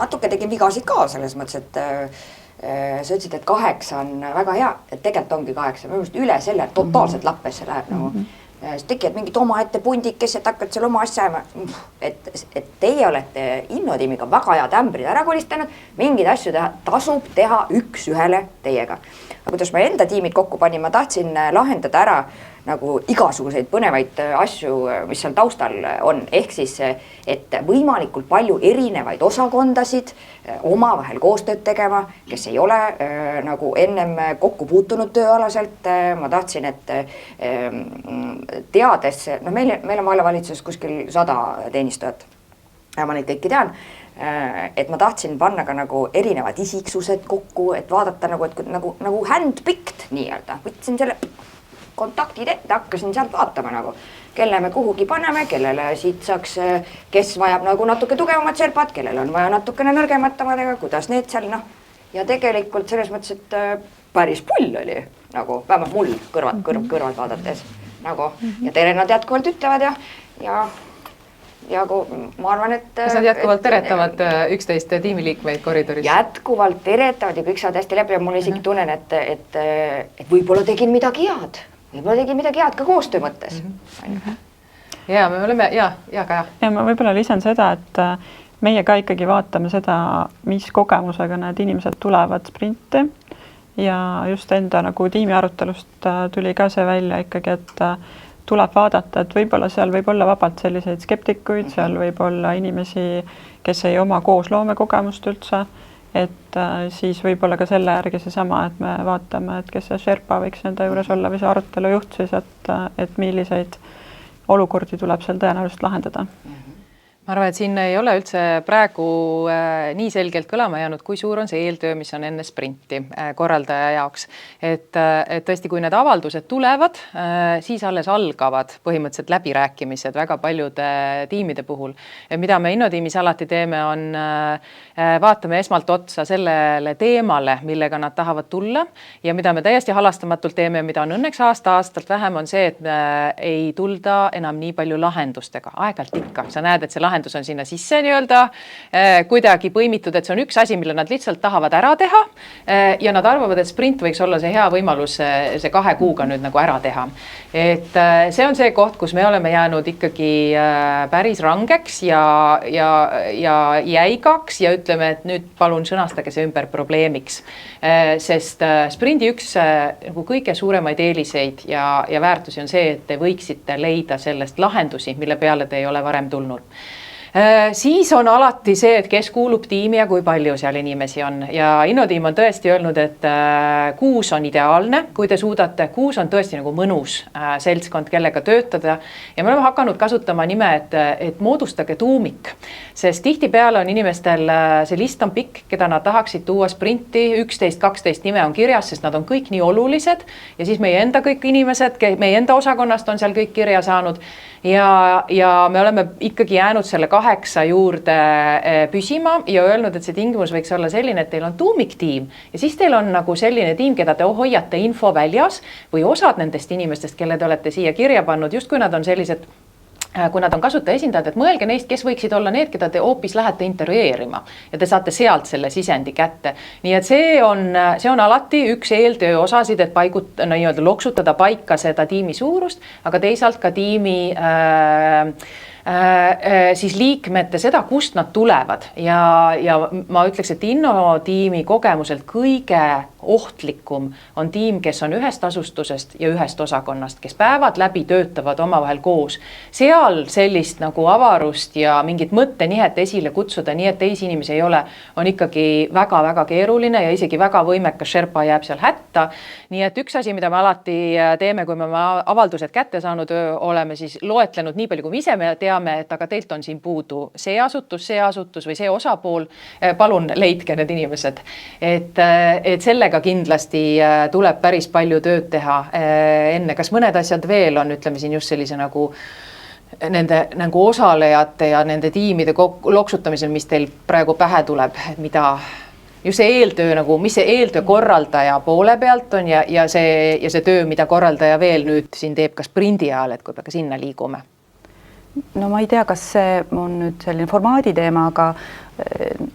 natuke tegin vigasid ka selles mõttes, et sa ütlesid, et 8 on väga hea, et tegelikult ongi 8, minu meelest üle selle totaalselt lappesse läheb nagu. Siis tekivad mingid omaette pundikesed, hakkad seal oma asja, et teie olete innotiimiga väga head ämbrid ära kolistanud, mingeid asju tasub teha üks ühele teiega. kuidas ma enda tiimid kokku panin, ma tahtsin lahendada ära nagu igasuguseid põnevaid asju, mis seal taustal on, ehk siis, et võimalikult palju erinevaid osakondasid omavahel koostööd tegema, kes ei ole nagu ennem kokku puutunud tööalaselt. Ma tahtsin, et teades, no meil on vallavalitsuses kuskil 100 teenistujat ja ma neid kõiki tean, et ma tahtsin panna ka nagu erinevad isiksused kokku, et vaadata nagu handpicked nii-öelda, võtsin selle kontaktid ette, hakkasin sealt vaatama nagu, kelle me kuhugi paneme, kellele siit saaks, kes vajab nagu natuke tugevamat serpat, kellel on vaja natukene nõrgemat omadega, kuidas need seal ja tegelikult selles mõttes, et päris pull oli nagu, vähemalt mul kõrvalt vaadates nagu ja tere nad jätkuvalt ütlevad ja ma arvan, et kas nad jätkuvalt teretavad 11 tiimiliikmeid koridoris? Jätkuvalt teretavad ja kõik saavad hästi läbi ja mul isegi tunnen, et võib-olla tegin midagi head. Võib-olla tegin midagi head ka koostöö mõttes. Ja me oleme, ja Kaja. Ja ma võib-olla lisan seda, et meie ka ikkagi vaatame seda, mis kogemusega need inimesed tulevad sprinti ja just enda nagu tiimi arutelust tuli ka see välja ikkagi, et tuleb vaadata, et võib-olla seal võib olla vabalt selliseid skeptikuid, seal võib olla inimesi, kes ei oma koosloome kogemust üldse, et siis võib-olla ka selle järgi seesama, et me vaatame, et kes see Sherpa võiks enda juures olla või see arutelu juht siis, et milliseid olukordi tuleb seal tõenäoliselt lahendada. Ma arvan, et siin ei ole üldse praegu nii selgelt kõlama jäänud, kui suur on see eeltöö, mis on enne sprinti korraldaja jaoks. Et tõesti, kui need avaldused tulevad, siis alles algavad põhimõtteliselt läbirääkimised väga paljude tiimide puhul. Mida me Innotiimis alati teeme, on vaatame esmalt otsa sellele teemale, millega nad tahavad tulla ja mida me täiesti halastamatult teeme, mida on õnneks aasta-aastalt vähem, on see, et ei tulda enam nii palju lahendustega. Aegalt ikka. Sa näed, et see lahendus on sinna sisse nii-öelda kuidagi põimitud, et see on üks asi, mille nad lihtsalt tahavad ära teha ja nad arvavad, et sprint võiks olla see hea võimalus see 2 kuuga nüüd nagu ära teha. Et see on see koht, kus me oleme jäänud ikkagi päris rangeks ja jäigaks ja ütleme, et nüüd palun sõnastage see ümber probleemiks. Sest sprindi üks nagu kõige suuremaid eeliseid ja väärtusi on see, et te võiksite leida sellest lahendusi, mille peale te ei ole varem tulnud. Siis on alati see, et kes kuulub tiimi ja kui palju seal inimesi on ja Innotiim on tõesti öelnud, et 6 on ideaalne, kui te suudate, 6 on tõesti nagu mõnus seltskond, kellega töötada ja me oleme hakanud kasutama nime, et moodustage tuumik, sest tihtipeale on inimestel see list on pikk, keda nad tahaksid tuua sprinti, 11-12 nime on kirjas, sest nad on kõik nii olulised ja siis meie enda kõik inimesed, meie enda osakonnast on seal kõik kirja saanud ja me oleme ikkagi jäänud selle 8 juurde püsima ja öelnud, et see tingimus võiks olla selline, et teil on tuumiktiim ja siis teil on nagu selline tiim, keda te hoiate info väljas või osad nendest inimestest, kelle te olete siia kirja pannud, just kui nad on sellised, kui nad on kasutaja esindajad, et mõelge neist, kes võiksid olla need, keda te hoopis lähete intervjueerima ja te saate sealt selle sisendi kätte. Nii et see on alati üks eeltöö osasid, et nii-öelda loksutada paika seda tiimi suurust, aga teisalt ka tiimi siis liikmete seda, kust nad tulevad ja ma ütleks, et Innotiimi kogemuselt kõige ohtlikum on tiim, kes on ühest asustusest ja ühest osakonnast, kes päevad läbi töötavad omavahel koos. Seal sellist nagu avarust ja mingit mõttenihet esile kutsuda, nii et teisi inimesi ei ole, on ikkagi väga-väga keeruline ja isegi väga võimekas Sherpa jääb seal hätta. Nii et üks asi, mida me alati teeme, kui me avaldused kätte saanud oleme, siis loetlenud nii palju, kui ise me teame, et aga teilt on siin puudu see asutus või see osapool, palun leidke need inimesed. Et sellega kindlasti tuleb päris palju tööd teha enne. Kas mõned asjad veel on, ütleme siin just sellise nagu nende nagu osalejate ja nende tiimide loksutamisel, mis teil praegu pähe tuleb, mida just see eeltöö nagu, mis see eeltöö korraldaja poole pealt on ja see töö, mida korraldaja veel nüüd siin teeb ka sprindi ajal, et kui me ka sinna liigume? No ma ei tea, kas see on nüüd selline formaadi teema, aga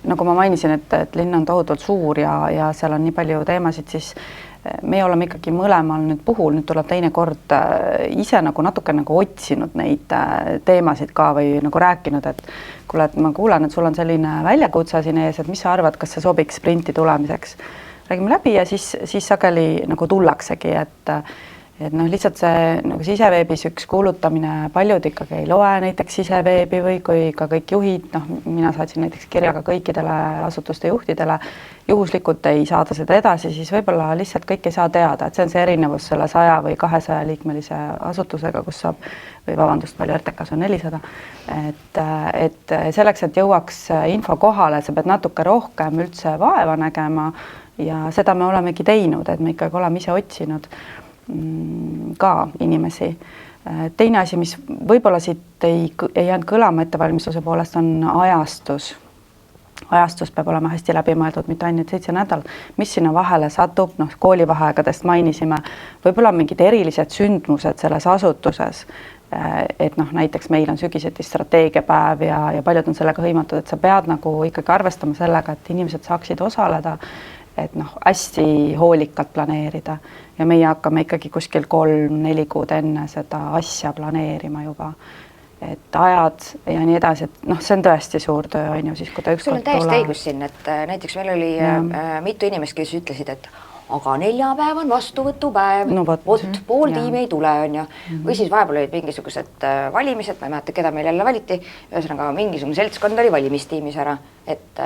nagu ma mainisin, et linn on tohutult suur ja seal on nii palju teemasid, siis me oleme ikkagi mõlemal nüüd puhul, nüüd tuleb teine kord ise nagu natuke nagu otsinud neid teemasid ka või nagu rääkinud, et kuule, et ma kuulan, et sul on selline väljakutse siin ees, et mis sa arvad, kas see sobiks sprinti tulemiseks? räägime läbi ja siis sageli nagu tullaksegi, et noh, lihtsalt see nagu siseveebis üks kuulutamine, paljud ikkagi ei loe näiteks siseveebi või kui ka kõik juhid, noh, mina saatsin näiteks kirjaga kõikidele asutuste juhtidele, juhuslikult ei saada seda edasi, siis võib-olla lihtsalt kõik ei saa teada, et see on see erinevus selle 100 või 200 liikmelise asutusega, kus saab, või vabandust, palju RTK-s on 400, et selleks, et jõuaks info kohale, sa pead natuke rohkem üldse vaeva nägema ja seda me olemegi teinud, et me ikkagi oleme ise otsinud ka inimesi. Teine asi, mis võib-olla siit ei jäänud kõlama ettevalmistuse poolest, on ajastus. Ajastus peab olema hästi läbimõeldud, mitte ainult 7 nädalat, mis sinna vahele satub, noh, koolivaheaegadest mainisime, võib-olla mingid erilised sündmused selles asutuses, et noh, näiteks meil on sügiseti strateegiapäev ja paljud on sellega hõimatud, et sa pead nagu ikkagi arvestama sellega, et inimesed saaksid osaleda, et noh, hästi hoolikalt planeerida ja meie hakkame ikkagi kuskil 3-4 kuud enne seda asja planeerima juba, et ajad ja nii edasi, et noh, see on tõesti suur töö, on ju, siis kui ta ükskord tuleb. Sul on täiesti õigus siin, et näiteks meil oli mitu inimest, kes ütlesid, et aga neljapäev on vastuvõtupäev, no, vot pool tiimi ei tule, on ju. Või siis vahepeal olid mingisugused valimised, ma ei mäleta, keda meil jälle valiti, ühesõnaga mingisugune seltskond oli valimistiimis ära. Et,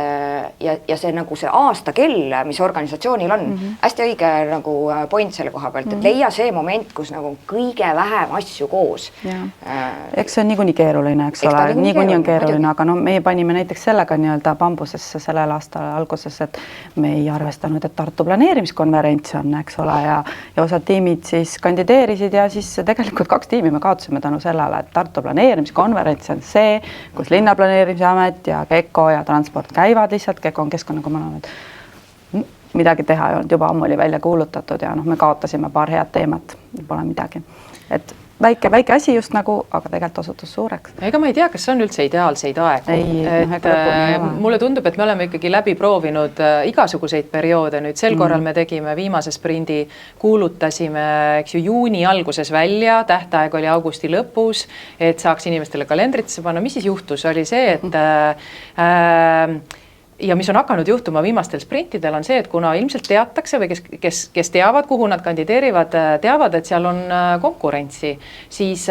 ja see nagu see aasta kell, mis organisatsioonil on, hästi õige nagu point selle koha pealt, et leia see moment, kus nagu kõige vähem asju koos. Eks see on niikuinii keeruline, eks ole, niikuinii on keeruline, aga no meie panime näiteks sellega nii-öelda bambusesse sellel aastal alguses, et me ei arvestanud, et Tartu planeerimiskonverents on, eks ole, ja osad tiimid siis kandideerisid ja siis tegelikult 2 tiimi me kaotasime tänu sellele, et Tartu planeerimiskonverents on see, kus linnaplaneerimisamet ja KEKO ja transport käivad lihtsalt, KEKO on keskkonnakommunaalid. Midagi teha ei olnud, juba ammu oli välja kuulutatud ja noh, me kaotasime paar head teemat, pole midagi. Et väike asi just nagu, aga tegelikult osutus suureks. Ega ma ei tea, kas see on üldse ideaalseid aegu. Mulle tundub, et me oleme ikkagi läbi proovinud igasuguseid perioode. Nüüd sel korral me tegime viimase sprindi, kuulutasime eks ju, juuni alguses välja, tähtaeg oli augusti lõpus, et saaks inimestele kalendritesse panna. Mis siis juhtus? Oli see, et ja mis on hakanud juhtuma viimastel sprintidel on see, et kuna ilmselt teatakse või kes teavad, kuhu nad kandideerivad, teavad, et seal on konkurentsi, siis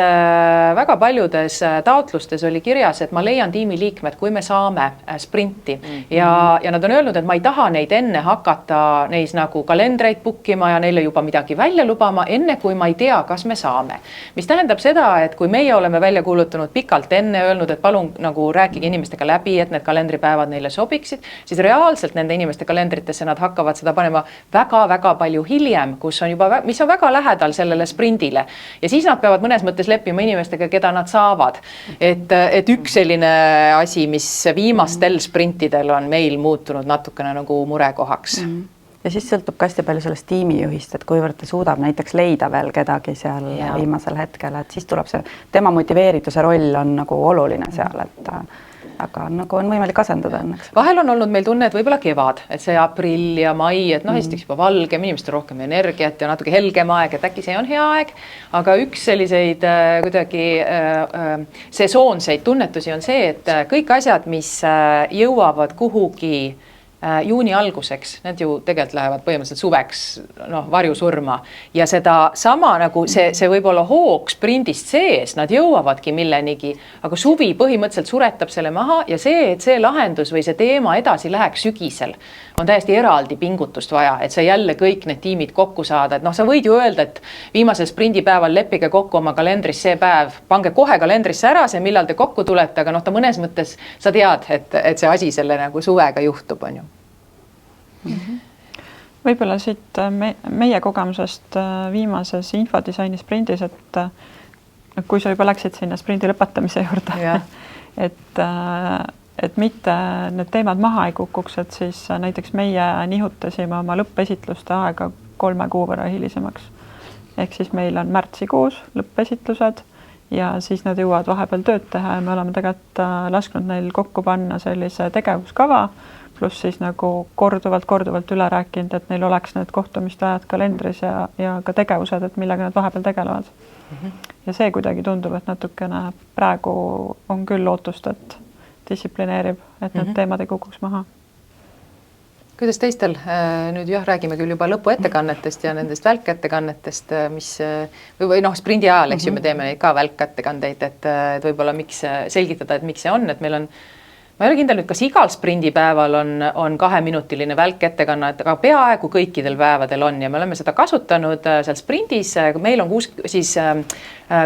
väga paljudes taotlustes oli kirjas, et ma leian tiimiliikmed, kui me saame sprinti. Ja nad on öelnud, et ma ei taha neid enne hakata neis nagu kalendreid bookima ja neile juba midagi välja lubama, enne kui ma ei tea, kas me saame. Mis tähendab seda, et kui meie oleme välja kuulutanud pikalt enne, öelnud, et palun nagu rääkige inimestega läbi, et need kalendripäevad neile sobiksid, siis reaalselt nende inimeste kalendritesse nad hakkavad seda panema väga-väga palju hiljem, mis on väga lähedal sellele sprindile. Ja siis nad peavad mõnes mõttes leppima inimestega, keda nad saavad. Et üks selline asi, mis viimastel sprintidel on meil muutunud natukene nagu murekohaks. Ja siis sõltub ka hästi palju sellest tiimijuhist, et kuivõrd ta suudab näiteks leida veel kedagi seal viimasel hetkel, et siis tuleb see, tema motiveerituse roll on nagu oluline seal, aga nagu on võimalik asendada õnneks. Vahel on olnud meil tunne, et võib-olla kevad, et see aprill ja mai, et noh, esiteks juba valgem, inimestel rohkem energiat ja natuke helgem aeg, et äkki see on hea aeg, aga üks selliseid kuidagi sesoonseid tunnetusi on see, et kõik asjad, mis jõuavad kuhugi juuni alguseks, need ju tegelikult lähevad põhimõtteliselt suveks varjusurma ja seda sama nagu see võib olla hoog sprindist sees, nad jõuavadki millenigi, aga suvi põhimõtteliselt suretab selle maha ja see, et see lahendus või see teema edasi läheks sügisel, on täiesti eraldi pingutust vaja, et see jälle kõik need tiimid kokku saada, et noh, sa võid ju öelda, et viimasel sprindipäeval leppige kokku oma kalendris see päev, pange kohe kalendrisse ära see, millal te kokku tulete, aga noh, ta mõnes mõttes sa tead, et see asi selle nagu suvega juhtub, on ju. Võib-olla siit meie kogemusest viimases infodisaini sprindis, et kui sa juba läksid sinna sprindi lõpetamise juurde, et mitte need teemad maha ei kukuks, et siis näiteks meie nihutasime oma lõppesitluste aega 3 kuu võrra hilisemaks. Ehk siis meil on märtsikuus lõppesitlused ja siis nad jõuavad vahepeal tööd teha ja me oleme tegelikult lasknud neil kokku panna sellise tegevuskava, pluss siis nagu korduvalt üle rääkinud, et neil oleks need kohtumiste ajad kalendris ja ka tegevused, et millega nad vahepeal tegelevad. Ja see kuidagi tundub, et natukene praegu on küll lootust, et distsiplineerib, et need teemad ei kukuks maha. kuidas teistel nüüd jah, räägime küll juba lõpuettekannetest ja nendest välkettekannetest, mis või noh, sprindi ajal, eks ju, me teeme neid ka välkettekandeid, et võib-olla miks selgitada, et miks see on, et meil on, ma ei ole kindel nüüd, kas igal sprindipäeval on 2-minutiline välkettekanne, aga peaaegu kõikidel päevadel on ja me oleme seda kasutanud seal sprindis. Meil on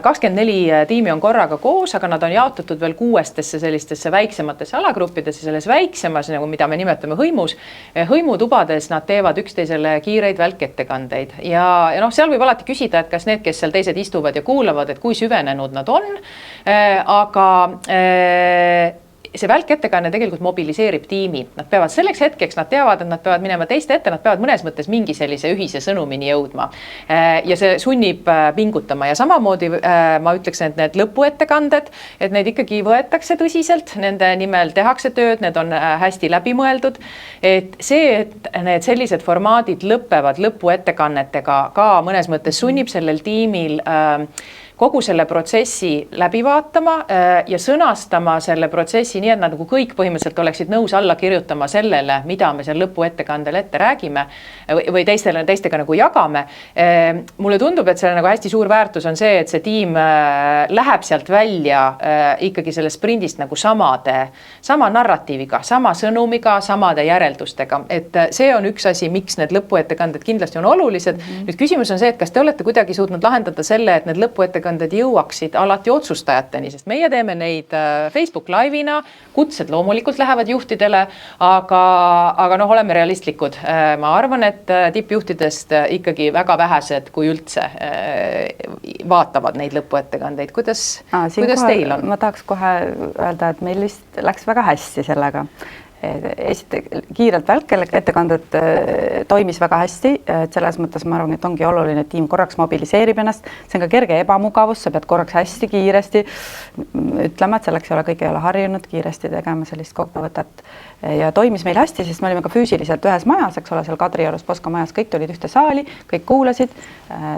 24 tiimi on korraga koos, aga nad on jaotatud veel 6 sellistesse väiksematesse alagruppidesse, selles väiksemas, nagu mida me nimetame hõimutubades, nad teevad üksteisele kiireid välkettekandeid ja noh, seal võib alati küsida, et kas need, kes seal teised istuvad ja kuulavad, et kui süvenenud nad on, aga see välkettekanne tegelikult mobiliseerib tiimi. Nad peavad selleks hetkeks, nad teavad, et nad peavad minema teiste ette, nad peavad mõnes mõttes mingi sellise ühise sõnumini jõudma. Ja see sunnib pingutama ja samamoodi ma ütleksin, et need lõpuettekanded, et neid ikkagi võetakse tõsiselt, nende nimel tehakse tööd, need on hästi läbimõeldud. Et see, et need sellised formaadid lõppevad lõpuettekannetega ka mõnes mõttes sunnib sellel tiimil kogu selle protsessi läbi vaatama ja sõnastama selle protsessi nii, et nad nagu kõik põhimõtteliselt oleksid nõus alla kirjutama sellele, mida me seal lõpuettekandel ette räägime või teistega nagu jagame. Mulle tundub, et selle nagu hästi suur väärtus on see, et see tiim läheb sealt välja ikkagi sellest sprindist nagu sama narratiiviga, sama sõnumiga, samade järeldustega. Et see on üks asi, miks need lõpuettekanded kindlasti on olulised. Nüüd küsimus on see, et kas te olete kuidagi suutnud lahendada selle, et need lõpuettekanded jõuaksid alati otsustajateni, sest meie teeme neid Facebook live'ina, kutsed loomulikult lähevad juhtidele, aga noh, oleme realistlikud. Ma arvan, et tippjuhtidest ikkagi väga vähesed, kui üldse vaatavad neid lõpuettekandeid. Kuidas teil on? Ma tahaks kohe öelda, et meil vist läks väga hästi sellega. Kiirelt välkettekanded toimis väga hästi, et selles mõttes ma arvan, et ongi oluline, et tiim korraks mobiliseerib ennast, see on ka kerge ebamugavus, sa pead korraks hästi kiiresti ütlema, et selleks kõik ei ole harjunud kiiresti tegema sellist kokkuvõtet ja toimis meil hästi, sest me olime ka füüsiliselt ühes majas, eks ole, seal Kadriorus Poska majas, kõik tulid ühte saali, kõik kuulasid,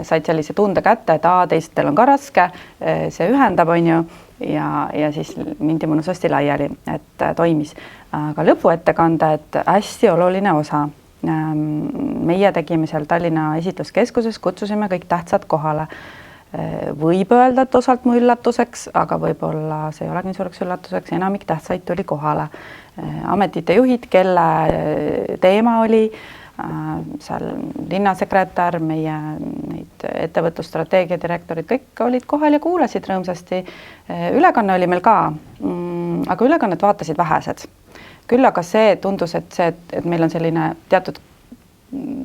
said sellise tunde kätte, et teistel on ka raske, see ühendab, on ju, ja siis mindi mõnusasti laiali, et toimis. Aga lõpuettekanded hästi oluline osa. Meie tegime seal Tallinna esitluskeskuses, kutsusime kõik tähtsad kohale. Võib öelda, et osalt mu üllatuseks, aga võib-olla see ei olegi suureks üllatuseks, enamik tähtsaid tuli kohale. Ametite juhid, kelle teema oli, seal linnasekretär, meie neid ettevõtlusstrateegia direktorid, kõik olid kohal ja kuulasid rõõmsasti. Ülekanne oli meil ka, aga ülekannet vaatasid vähesed. Küll aga see tundus, et meil on selline teatud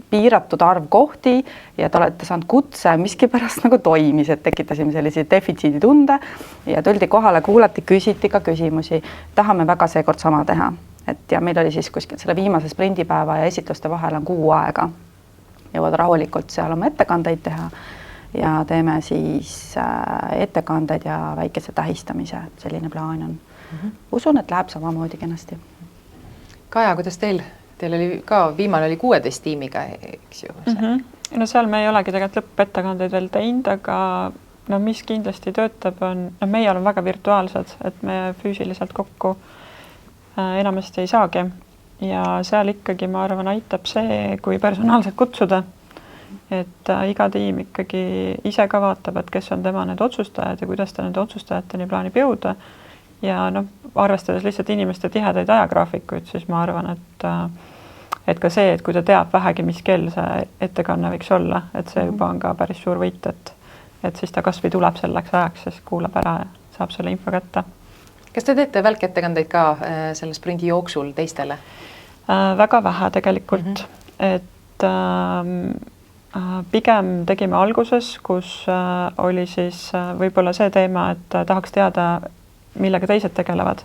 piiratud arv kohti ja te olete saanud kutse, miskipärast nagu toimis, et tekitasime sellise defitsiiditunde ja tuldi kohale, kuulati, küsiti ka küsimusi. Tahame väga seekord sama teha. Ja meil oli siis kuskil selle viimase sprindipäeva ja esitluste vahel on 6 aega. Jõuad rahulikult seal oma ettekandeid teha ja teeme siis ettekanded ja väikese tähistamise, selline plaan on. Usun, et läheb samamoodi kenasti. Kaja, kuidas teil? Teil oli ka, viimane oli 16 tiimiga, eks ju? No seal me ei olegi tegelikult lõppettekandeid veel teinud, aga no, mis kindlasti töötab on, meie oleme väga virtuaalsed, et me füüsiliselt kokku enamasti ei saagi ja seal ikkagi, ma arvan, aitab see, kui personaalselt kutsuda, et iga tiim ikkagi ise ka vaatab, et kes on tema need otsustajad ja kuidas ta nende otsustajateni plaanib jõuda ja noh, arvestades lihtsalt inimeste tihedaid ajagraafikuid, siis ma arvan, et ka see, et kui ta teab vähegi, mis kell see ettekanne võiks olla, et see juba on ka päris suur võit, et siis ta kas või tuleb selleks ajaks, sest kuulab ära ja saab selle info kätte. Kas te teete välkettekandeid ka selle sprindi jooksul teistele? Väga vähe tegelikult, et pigem tegime alguses, kus oli siis võib-olla see teema, et tahaks teada, millega teised tegelevad.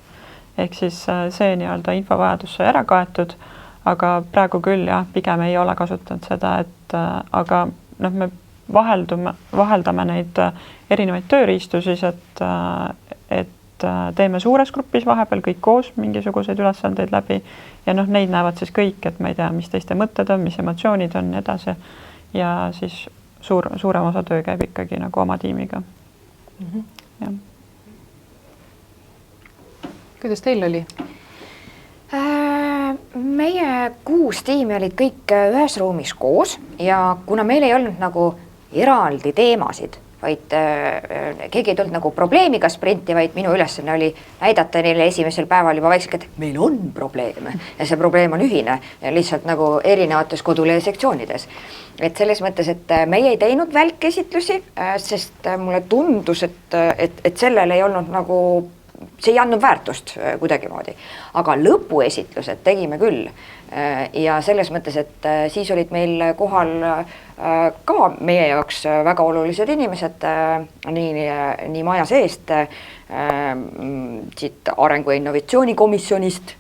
Ehk siis see nii-öelda infovajadus sai ära kaetud, aga praegu küll jah, pigem ei ole kasutanud seda, et aga noh, me vaheldame neid erinevaid tööriistu siis, et teeme suures grupis vahepeal kõik koos mingisuguseid ülesandeid läbi ja noh, neid näevad siis kõik, et ma ei tea, mis teiste mõtted on, mis emotsioonid on ja edasi ja siis suurem osa töö käib ikkagi nagu oma tiimiga. Ja. Kuidas teil oli? meie 6 tiimi olid kõik ühes ruumis koos ja kuna meil ei olnud nagu eraldi teemasid, vaid keegi ei tulnud nagu probleemiga sprinti, vaid minu ülesanne oli näidata neile esimesel päeval juba vaikselt, et meil on probleeme ja see probleem on ühine ja lihtsalt nagu erinevates kodulehe sektsioonides. Et selles mõttes, et meie ei teinud välkesitlusi, sest mulle tundus, et sellel ei olnud nagu, see ei andnud väärtust kuidagimoodi, aga lõpuesitlused tegime küll. Ja selles mõttes, et siis olid meil kohal ka meie jaoks väga olulised inimesed nii maja seest, siit arengu- ja innovatsioonikomisjonist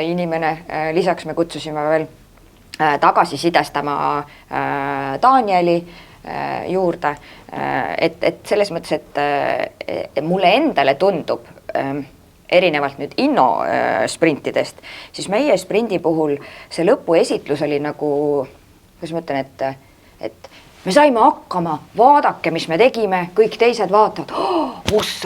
inimene, lisaks me kutsusime veel tagasisidestama Danieli juurde, et selles mõttes, et mulle endale tundub erinevalt nüüd Inno sprintidest, siis meie sprindi puhul see lõpuesitlus oli nagu, kuidas ma ütlen, et me saime hakkama, vaadake, mis me tegime, kõik teised vaatavad,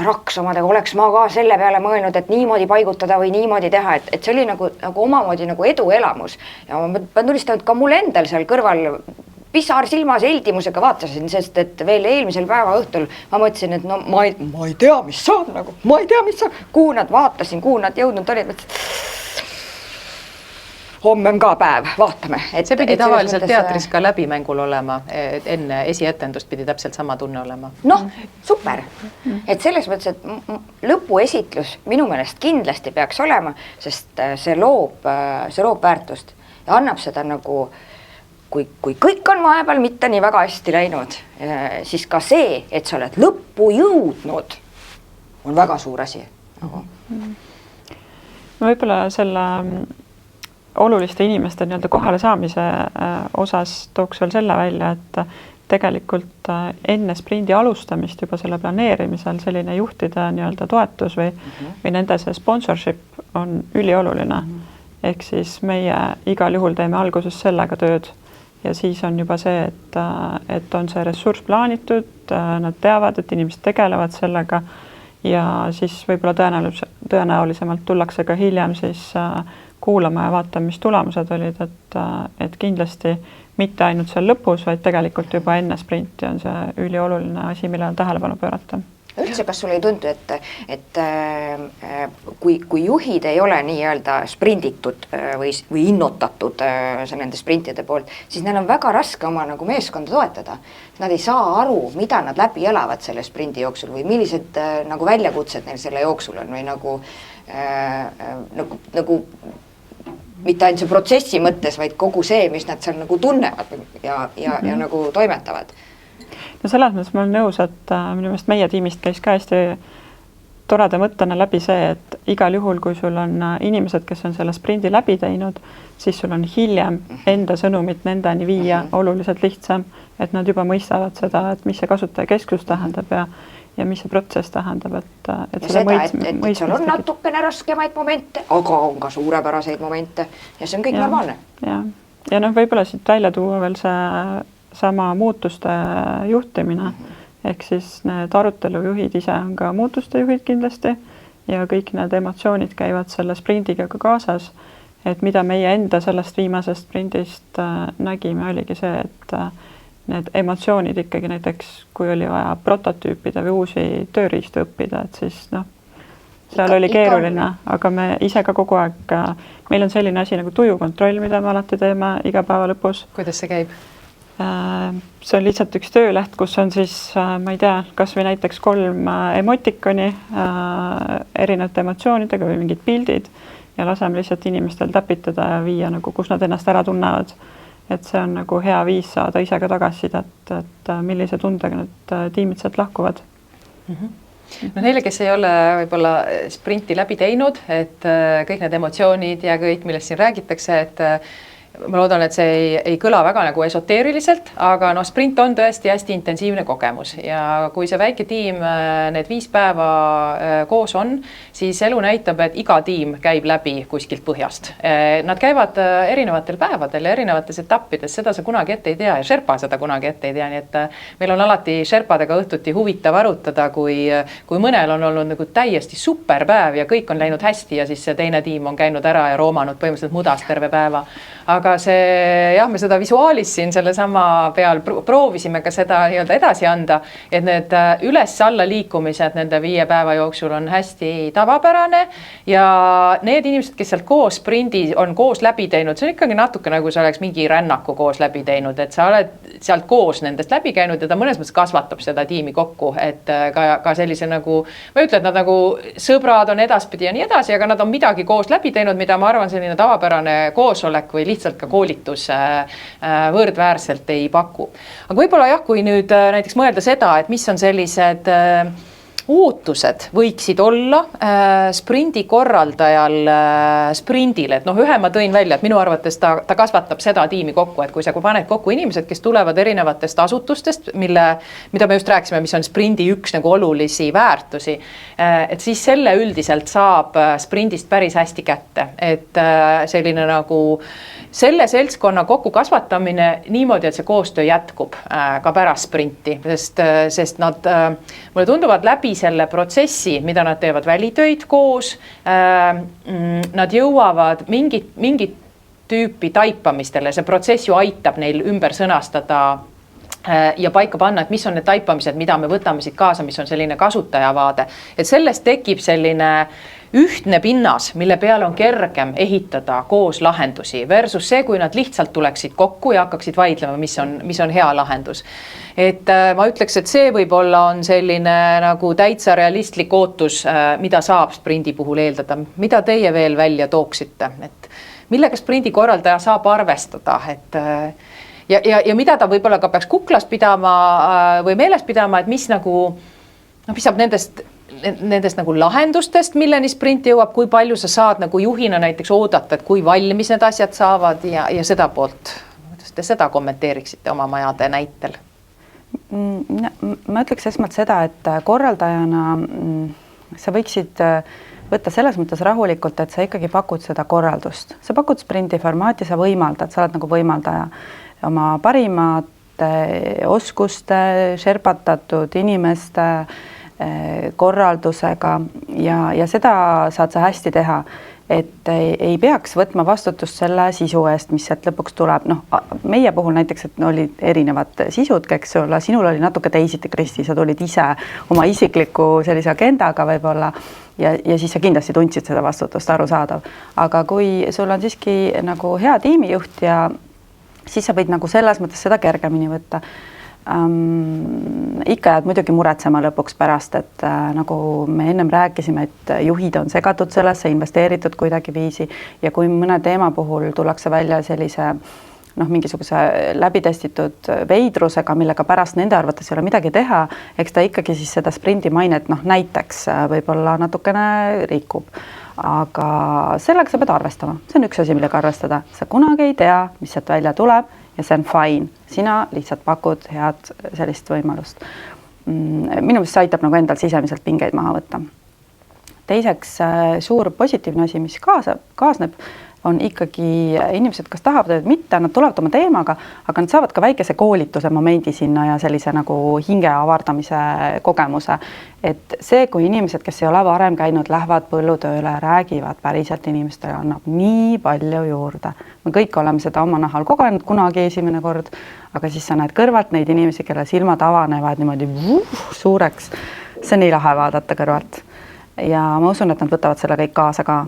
raks omadega, oleks ma ka selle peale mõelnud, et niimoodi paigutada või niimoodi teha, et see oli nagu omamoodi nagu eduelamus ja ma tulistan, et ka mul endal seal kõrval pisar silmas heldimusega vaatasin, sest et veel eelmisel päeva õhtul ma mõtlesin, et no ma ei tea, mis saab nagu, ma ei tea, mis saab, kuhu nad vaatasin, kuhu nad jõudnud olid, homme on ka päev, vaatame. See pidi tavaliselt teatris ka läbimängul olema, enne esietendust pidi täpselt sama tunne olema. Noh, super. Et selles mõttes, et lõpuesitlus minu meelest kindlasti peaks olema, sest see loob väärtust ja annab seda nagu, kui kõik on vahepeal mitte nii väga hästi läinud, siis ka see, et sa oled lõppu jõudnud, on väga suur asi. Võib-olla selle oluliste inimeste nii-öelda kohale saamise osas tooks veel selle välja, et tegelikult enne sprindi alustamist juba selle planeerimisel selline juhtide nii-öelda toetus või nende see sponsorship on ülioluline. Ehk siis meie igal juhul teeme alguses sellega tööd ja siis on juba see, et on see ressurss plaanitud, nad teavad, et inimesed tegelevad sellega ja siis võib-olla tõenäolisemalt tullakse ka hiljem siis kuulama ja vaatama, mis tulemused olid, et kindlasti mitte ainult seal lõpus, vaid tegelikult juba enne sprinti on see ülioluline asi, millele tähelepanu pöörata. Üldse, kas sulle ei tundu, et kui juhid ei ole nii-öelda sprinditud või innotatud nende sprintide poolt, siis neil on väga raske oma nagu meeskonda toetada. Nad ei saa aru, mida nad läbi elavad selle sprindi jooksul või millised nagu väljakutsed neil selle jooksul on või nagu mitte ainult see protsessi mõttes, vaid kogu see, mis nad seal nagu tunnevad ja nagu toimetavad. No selles mõttes ma olen nõus, et minu meelest meie tiimist käis ka hästi toreda mõttena läbi see, et igal juhul, kui sul on inimesed, kes on selle sprindi läbi teinud, siis sul on hiljem enda sõnumit nendeni viia oluliselt lihtsam, et nad juba mõistavad seda, et mis see kasutajakeskus tähendab ja mis see protsess tähendab, et seda, et seal on natukene raskemaid momente, aga on ka suurepäraseid momente ja see on kõik normaalne. Ja võib-olla siit välja tuua veel see sama muutuste juhtimine, ehk siis need arutelujuhid ise on ka muutuste juhid kindlasti ja kõik need emotsioonid käivad selle sprindiga ka kaasas, et mida meie enda sellest viimasest sprindist nägime, oligi see, et need emotsioonid ikkagi näiteks, kui oli vaja prototüüpida või uusi tööriistu õppida, et siis seal oli keeruline, aga me ise ka kogu aeg, meil on selline asi nagu tujukontroll, mida me alati teeme iga päeva lõpus. Kuidas see käib? See on lihtsalt üks tööleht, kus on siis, ma ei tea, kas või näiteks 3 emotikoni erinevate emotsioonidega või mingid pildid ja laseme lihtsalt inimestel täpitada ja viia, nagu, kus nad ennast ära tunnevad. Et see on nagu hea viis saada ise ka tagasisidet, et millise tundega need tiimid sealt lahkuvad. No neile, kes ei ole võib-olla sprinti läbi teinud, et kõik need emotsioonid ja kõik, millest siin räägitakse, ma loodan, et see ei kõla väga nagu esoteeriliselt, aga noh, sprint on tõesti hästi intensiivne kogemus ja kui see väike tiim need 5 päeva koos on, siis elu näitab, et iga tiim käib läbi kuskilt põhjast. Nad käivad erinevatel päevadel ja erinevates etappides, seda sa kunagi ette ei tea ja Sherpa seda kunagi ette ei tea, nii et meil on alati Sherpadega õhtuti huvitav arutada, kui mõnel on olnud nagu täiesti super päev ja kõik on läinud hästi ja siis see teine tiim on käinud ära ja roomanud põhimõtteliselt mudas terve päeva. Aga see, jah, me seda visuaalis siin selle sama peal proovisime ka seda nii-öelda edasi anda, et need üles-alla liikumised nende 5 päeva jooksul on hästi tavapärane ja need inimesed, kes sealt koos sprindi on koos läbi teinud, see on ikkagi natuke nagu sa oleks mingi rännaku koos läbi teinud, et sa oled sealt koos nendest läbi käinud ja ta mõnes mõttes kasvatab seda tiimi kokku, et ka sellise nagu, ma ütlen, et nad nagu sõbrad on edaspidi ja nii edasi, aga nad on midagi koos läbi teinud, mida ma arvan, selline tavapärane koosolek või lihtsalt ka koolitus võrdväärselt ei paku. Aga võib-olla jah, kui nüüd näiteks mõelda seda, et mis on sellised ootused võiksid olla sprindi korraldajal sprindil, et noh, ühe ma tõin välja, et minu arvates ta kasvatab seda tiimi kokku, et kui sa paned kokku inimesed, kes tulevad erinevatest asutustest, mida me just rääkisime, mis on sprindi üks nagu olulisi väärtusi, et siis selle üldiselt saab sprindist päris hästi kätte, et selline nagu selle seltskonna kokku kasvatamine niimoodi, et see koostöö jätkub ka pärast sprinti, sest nad mulle tunduvad läbi selle protsessi, mida nad teevad välitöid koos, nad jõuavad mingit tüüpi taipamistele, see protsess ju aitab neil ümber sõnastada ja paika panna, et mis on need taipamised, mida me võtame siit kaasa, mis on selline kasutajavaade, et sellest tekib selline ühtne pinnas, mille peal on kergem ehitada koos lahendusi versus see, kui nad lihtsalt tuleksid kokku ja hakkaksid vaidlema, mis on hea lahendus. Et ma ütleks, et see võib-olla on selline nagu täitsa realistlik ootus, mida saab sprindi puhul eeldada. Mida teie veel välja tooksite? Et millega sprindi korraldaja saab arvestada? Ja mida ta võib-olla ka peaks kuklas pidama või meeles pidama, et mis saab nendest nagu lahendustest, milleni sprint jõuab, kui palju sa saad nagu juhina näiteks oodata, et kui valmis need asjad saavad ja seda poolt, kuidas te seda kommenteeriksite oma majade näitel? Ma ütleks esmalt seda, et korraldajana sa võiksid võtta selles mõttes rahulikult, et sa ikkagi pakud seda korraldust. Sa pakud sprindi formaati, sa võimaldad, sa oled nagu võimaldaja oma parimate oskuste, šerpatatud inimeste korraldusega ja seda saad sa hästi teha, et ei peaks võtma vastutust selle sisu eest, mis sealt lõpuks tuleb. Noh, meie puhul näiteks, et olid erinevad sisud, eks ole, sinul oli natuke teisiti, Kristi, sa tulid ise oma isikliku sellise agendaga võib-olla ja siis sa kindlasti tundsid seda vastutust, arusaadav. Aga kui sul on siiski nagu hea tiimijuht ja siis sa võid nagu selles mõttes seda kergemini võtta. Ikka jääd muidugi muretsema lõpuks pärast, et nagu me ennem rääkisime, et juhid on segatud sellesse, investeeritud kuidagi viisi ja kui mõne teema puhul tullakse välja sellise mingisuguse läbitestitud veidrusega, millega pärast nende arvates ei ole midagi teha, eks ta ikkagi siis seda sprindi mainet näiteks võib-olla natukene rikub. Aga sellega sa pead arvestama. See on üks asi, millega arvestada. Sa kunagi ei tea, mis sealt välja tuleb ja see on fine. Sina lihtsalt pakud head sellist võimalust. Minu meelest see aitab nagu endal sisemiselt pingeid maha võtta. Teiseks suur positiivne asi, mis kaasneb, on ikkagi inimesed, kas tahavad või mitte, nad tulevad oma teemaga, aga nad saavad ka väikese koolituse momendi sinna ja sellise nagu hinge avardamise kogemuse. Et see, kui inimesed, kes ei ole varem käinud, lähevad põllutööle, räägivad päriselt inimestele, annab nii palju juurde. Me kõik oleme seda oma nahal kogenud kunagi esimene kord, aga siis sa näed kõrvalt neid inimesi, kelle silmad avanevad niimoodi suureks. See on nii lahe vaadata kõrvalt. Ja ma usun, et nad võtavad selle kõik kaasa ka.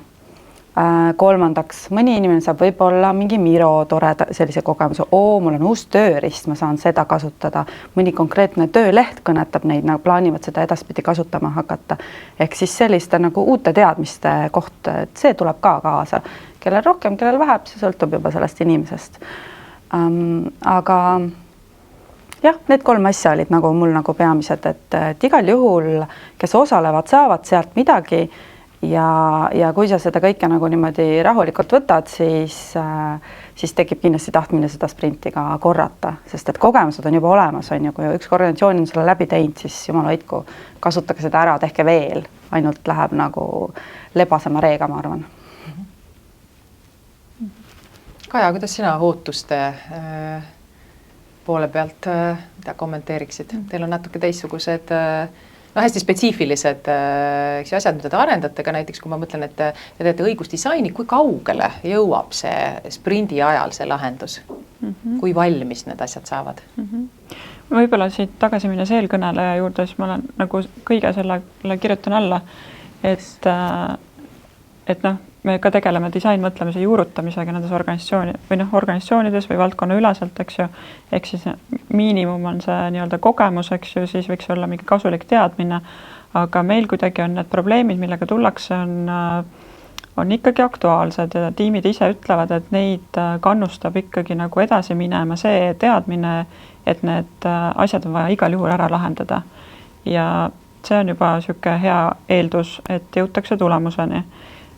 Kolmandaks, mõni inimene saab võib-olla mingi Miro toreda sellise kogemuse, mul on uus töörist, ma saan seda kasutada, mõni konkreetne tööleht kõnetab neid, plaanivad seda edaspidi kasutama hakata, ehk siis selliste nagu uute teadmiste koht, et see tuleb ka kaasa, kellel rohkem, kellel vähem, see sõltub juba sellest inimesest. Aga jah, need 3 asja olid nagu mul nagu peamised, et igal juhul, kes osalevad, saavad sealt midagi ja kui sa seda kõike nagu niimoodi rahulikult võtad, siis tekib kindlasti tahtmine seda sprinti ka korrata, sest et kogemused on juba olemas, on ju, kui üks organisatsioon on selle läbi teinud, siis jumal hoidku, kasutage seda ära, tehke veel, ainult läheb nagu lebasema reega, ma arvan. Kaja, kuidas sina ootuste poole pealt, mida kommenteeriksid? Teil on natuke teistsugused hästi spetsiifilised asjad, mida te arendate, ka näiteks kui ma mõtlen, et te teete õigusdisaini, kui kaugele jõuab see sprindi ajal see lahendus? Kui valmis need asjad saavad? Võib-olla siit tagasi minnes eelkõneleja juurde, siis ma olen nagu kõige sellele kirjutan alla, et me ka tegeleme disainmõtlemise juurutamisega nendes organisatsioonides või valdkonna üleselt, eks ju, ehk siis miinimum on see nii-öelda kogemus, eks ju, siis võiks olla mingi kasulik teadmine, aga meil kuidagi on need probleemid, millega tullakse, on ikkagi aktuaalsed ja tiimid ise ütlevad, et neid kannustab ikkagi nagu edasi minema see teadmine, et need asjad on vaja igal juhul ära lahendada. Ja see on juba niisugune hea eeldus, et jõutakse tulemuseni.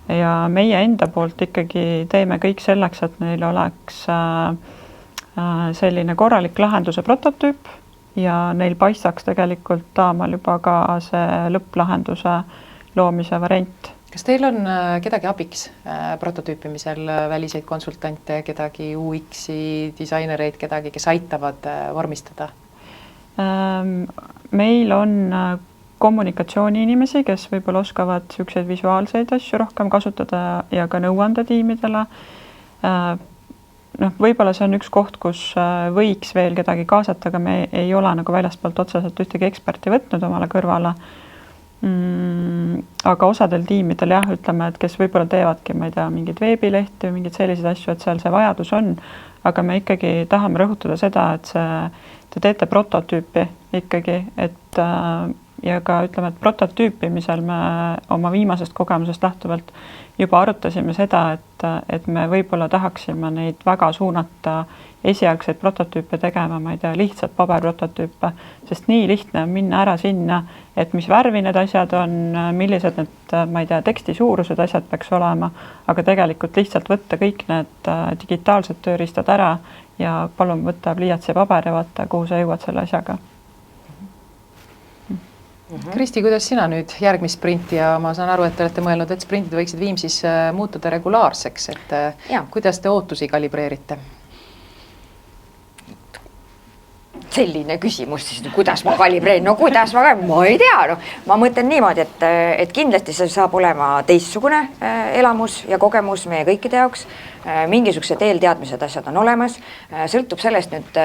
Ja meie enda poolt ikkagi teeme kõik selleks, et neil oleks selline korralik lahenduse prototüüp ja neil paistaks tegelikult taamal juba ka see lõpplahenduse loomise variant. Kas teil on kedagi abiks prototüüpimisel, väliseid konsultante, kedagi UX-i, disainereid, kedagi, kes aitavad vormistada? Meil on kommunikatsiooniinimesi, kes võib-olla oskavad niisuguseid visuaalseid asju rohkem kasutada ja ka nõuandetiimidele. Võib-olla see on üks koht, kus võiks veel kedagi kaasata, aga me ei ole nagu väljastpoolt otseselt ühtegi eksperti võtnud omale kõrvale. Aga osadel tiimidel jah, ütleme, et kes võib-olla teevadki, ma ei tea, mingid veebilehti või mingid sellised asju, et seal see vajadus on, aga me ikkagi tahame rõhutada seda, et te teete prototüüpi ikkagi, et ja ka ütleme, et prototüüpimisel me oma viimasest kogemusest lähtuvalt juba arutasime seda, et me võib-olla tahaksime neid väga suunata esialgseid prototüüpe tegema, ma ei tea, lihtsalt paberprototüüpe, sest nii lihtne on minna ära sinna, et mis värvi need asjad on, millised need, ma ei tea, teksti suurused asjad peaks olema, aga tegelikult lihtsalt võtta kõik need digitaalsed tööriistad ära ja palun võtta pliiats ja paber ja vaata, kuhu sa jõuad selle asjaga. Kristi, kuidas sina nüüd järgmist sprinti ja ma saan aru, et te olete mõelnud, et sprintid võiksid Viimsis muutuda regulaarseks, et kuidas te ootusi kalibreerite? Selline küsimus siis, kuidas ma kalibreerin, ma ei tea, ma mõtlen niimoodi, et kindlasti see saab olema teistsugune elamus ja kogemus meie kõikide jaoks. Mingisugused eelteadmised asjad on olemas, sõltub sellest nüüd,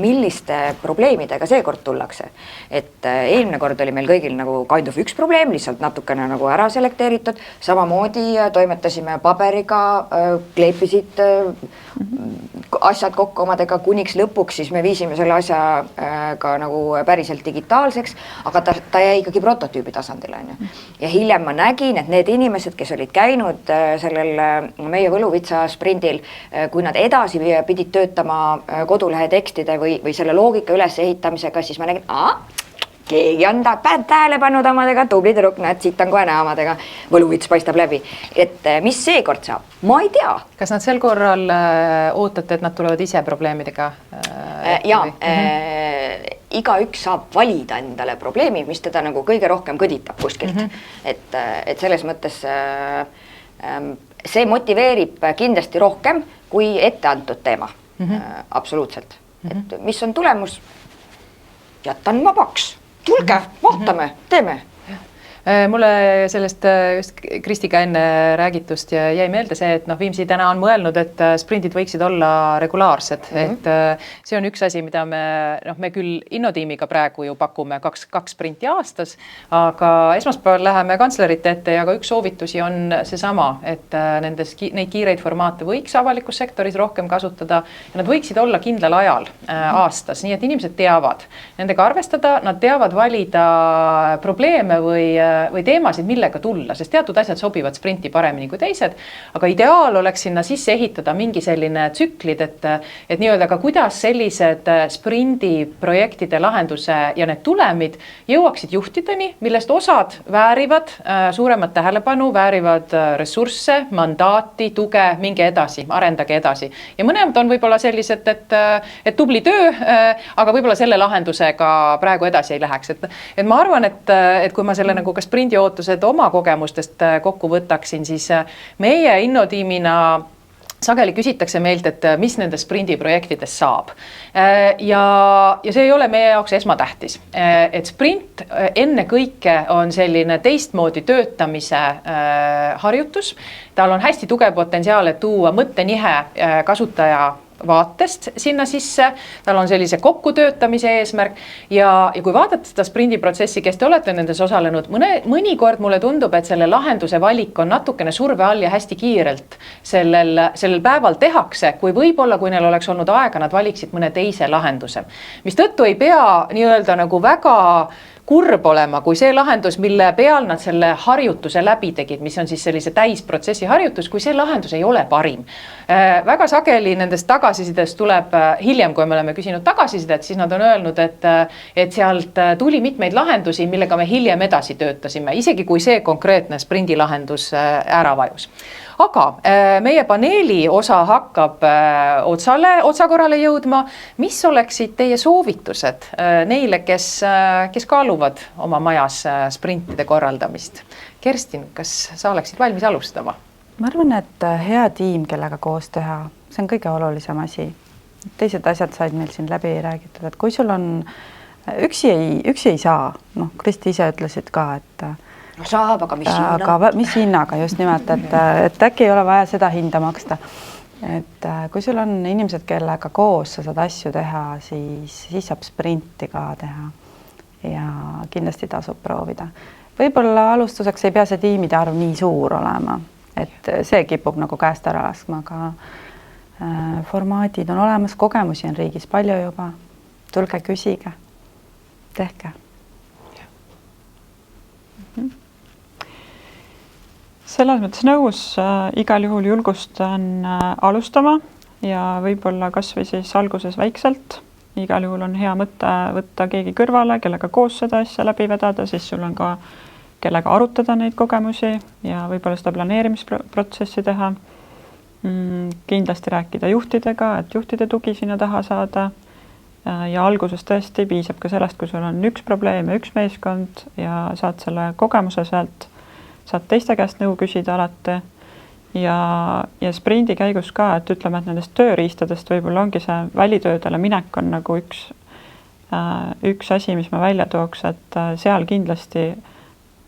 milliste probleemidega seekord tullakse. Et eelmine kord oli meil kõigil nagu kind of üks probleem, lihtsalt natukene nagu ära selekteeritud, samamoodi toimetasime paberiga, kleepisid asjad kokku omadega kuniks lõpuks, siis me viisime selle asja ka nagu päriselt digitaalseks, aga ta jäi ikkagi prototüübi tasandile. Ja hiljem ma nägin, et need inimesed, kes olid käinud sellel meie Võluvitsa sprindil, kui nad edasi pidid töötama kodulehe tekstide või selle loogika üles ehitamisega, siis ma nägin, keegi on tähele pannud omadega, tubli tüdruk, näed, siit on kohe näha omadega, Võluvits paistab läbi. Et mis seekord saab? Ma ei tea. Kas nad sel korral ootate, et nad tulevad ise probleemidega? Igaüks saab valida endale probleemi, mis teda nagu kõige rohkem kõditab kuskilt. Et selles mõttes see motiveerib kindlasti rohkem kui ette antud teema. Absoluutselt. Et mis on tulemus? Jätan vabaks. Tulge, vaatame, teeme. Mulle sellest just Kristiga enne räägitust ja jäi meelde see, et Viimsi täna on mõelnud, et sprindid võiksid olla regulaarsed. Et see on üks asi, mida me küll innotiimiga praegu ju pakume kaks sprinti aastas, aga esmaspäeval läheme kantslerite ette ja ka üks soovitusi on seesama, et neid kiireid formaate võiks avalikus sektoris rohkem kasutada ja nad võiksid olla kindlal ajal aastas, nii et inimesed teavad nendega arvestada, nad teavad valida probleeme või või teemasid, millega tulla, sest teatud asjad sobivad sprinti paremini kui teised, aga ideaal oleks sinna sisse ehitada mingi selline tsüklid, et nii-öelda ka kuidas sellised sprindi projektide lahenduse ja need tulemid jõuaksid juhtideni, millest osad väärivad suuremat tähelepanu, väärivad ressursse, mandaati, tuge, minge edasi, arendage edasi. Ja mõnemad on võib-olla sellised, et tubli töö, aga võib-olla selle lahendusega praegu edasi ei läheks. Et ma arvan, et kui ma selle nagu ka sprindi ootused oma kogemustest kokku võtaksin, siis meie innotiimina sageli küsitakse meilt, et mis nende sprindi projektidest saab. Ja see ei ole meie jaoks esmatähtis. Et sprint enne kõike on selline teistmoodi töötamise harjutus. Tal on hästi tugev potentsiaal, et tuua mõttenihe kasutaja vaatest sinna sisse, tal on sellise kokkutöötamise eesmärk ja kui vaadata seda sprindi protsessi, kes te olete nendes osalenud, mõnikord mulle tundub, et selle lahenduse valik on natukene surve all ja hästi kiirelt sellel päeval tehakse, kui võib-olla, kui neil oleks olnud aega, nad valiksid mõne teise lahenduse. Mis tõttu ei pea nii-öelda nagu väga kurb olema, kui see lahendus, mille peal nad selle harjutuse läbi tegid, mis on siis sellise täisprotsessi harjutus, kui see lahendus ei ole parim. Väga sageli nendest tagasisidest tuleb hiljem, kui me oleme küsinud tagasisidet, siis nad on öelnud, et sealt tuli mitmeid lahendusi, millega me hiljem edasi töötasime, isegi kui see konkreetne sprindi lahendus ära vajus. Aga meie paneeli osa hakkab otsakorrale jõudma. Mis oleksid teie soovitused neile, kes kaaluvad oma majas sprintide korraldamist? Kerstin, kas sa oleksid valmis alustama? Ma arvan, et hea tiim, kellega koos teha, see on kõige olulisem asi. Teised asjad said meil siin läbi räägitud, et kui sul on üksi ei saa, Kristi ise ütlesid ka, et no saab, aga mis hinna? Aga mis hinnaga just nimelt, et äkki ei ole vaja seda hinda maksta. Et kui sul on inimesed, kellega koos sa saad asju teha, siis saab sprinti ka teha ja kindlasti tasub proovida. Võib-olla alustuseks ei pea see tiimide arv nii suur olema, et see kipub nagu käest ära laskma, aga formaadid on olemas, kogemusi on riigis palju juba. Tulge, küsige, tehke. Selles mõttes nõus, igal juhul julgustan alustama ja võib-olla kas või siis alguses väikselt. Igal juhul on hea mõte võtta keegi kõrvale, kellega koos seda asja läbi vedada, siis sul on ka kellega arutada neid kogemusi ja võib-olla seda planeerimisprotsessi teha. Kindlasti rääkida juhtidega, et juhtide tugi sinna taha saada. Ja alguses tõesti piisab ka sellest, kui sul on üks probleem ja üks meeskond ja saad selle kogemuse sealt, saad teiste käest nõu küsida alati ja sprindi käigus ka, et ütleme, et nendest tööriistadest võib-olla ongi see välitöödele minek on nagu üks asi, mis ma välja tooks, et seal kindlasti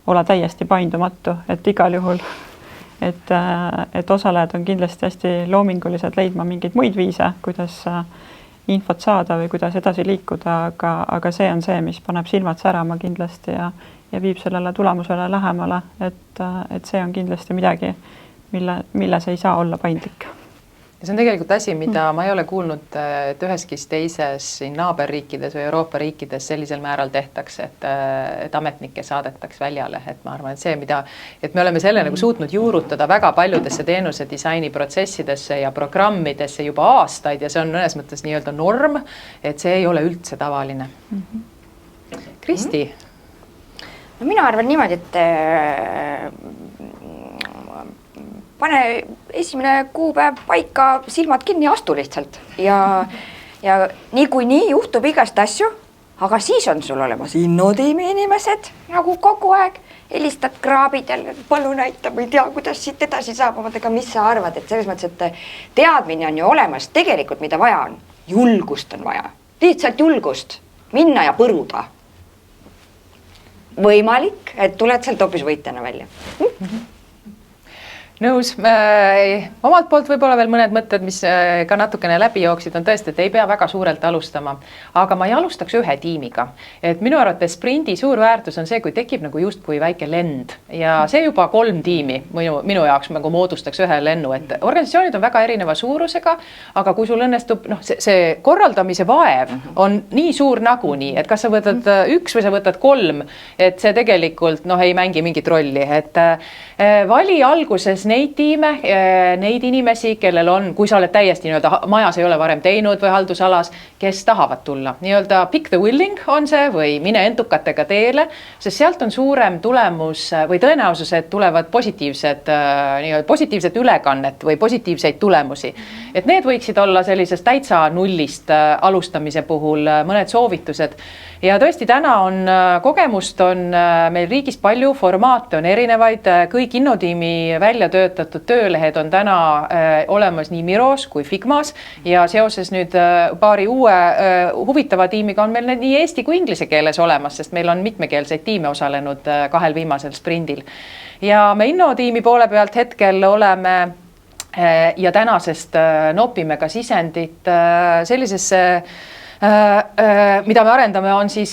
ole täiesti paindumatu, et igal juhul, et osalejad on kindlasti hästi loomingulised leidma mingeid muid viise, kuidas infot saada või kuidas edasi liikuda, aga see on see, mis paneb silmad särama kindlasti ja viib sellele tulemusele lähemale, et see on kindlasti midagi, milles ei saa olla paindlik. Ja see on tegelikult asi, mida ma ei ole kuulnud, et üheski teises naaberriikides või Euroopa riikides sellisel määral tehtakse, et ametnikke saadetaks väljale. Et ma arvan, et me oleme selle nagu suutnud juurutada väga paljudesse teenuse disaini protsessidesse ja programmidesse juba aastaid ja see on mõnes mõttes nii-öelda norm, et see ei ole üldse tavaline. Kristi? No mina arvan niimoodi, et pane esimene kuupäev paika, silmad kinni, astu lihtsalt ja nii juhtub igast asju, aga siis on sul olemas innotiimi inimesed nagu kogu aeg, helistad kraabid ja palun näita, ma ei tea, kuidas siit edasi saab, aga mis sa arvad, et selles mõttes, et teadmine on ju olemas, tegelikult mida vaja on, julgust on vaja, lihtsalt julgust minna ja põruda. Võimalik, et tuled sealt hoopis võitjana välja. Nõus. Omalt poolt võib-olla veel mõned mõtted, mis ka natukene läbi jooksid, on tõesti, et ei pea väga suurelt alustama, aga ma ei alustaks ühe tiimiga. Et minu arvates sprindi suur väärtus on see, kui tekib nagu justkui väike lend ja see juba 3 tiimi minu jaoks nagu moodustaks ühe lennu, et organisatsioonid on väga erineva suurusega, aga kui sul õnnestub, see korraldamise vaev on nii suur nagunii, et kas sa võtad 1 või sa võtad 3, et see tegelikult ei mängi mingit rolli, et vali alguses neid tiime, neid inimesi, kellel on, kui sa oled täiesti majas ei ole varem teinud või haldusalas, kes tahavad tulla. Nii-öelda pick the willing on see või mine entukatega teele, sest sealt on suurem tulemus või tõenäosus, et tulevad positiivset ülekannet või positiivseid tulemusi. Et need võiksid olla sellisest täitsa nullist alustamise puhul mõned soovitused. Ja tõesti, täna on kogemust, on meil riigis palju formaate, on erinevaid, kõik innotiimi välja töötatud töölehed on täna olemas nii Miros kui Figmas ja seoses nüüd paari uue huvitava tiimiga on meil need nii eesti kui inglise keeles olemas, sest meil on mitmekeelseid tiime osalenud 2 viimasel sprindil. Ja me innotiimi poole pealt hetkel oleme ja tänasest nopime ka sisendit sellisesse mida me arendame, on siis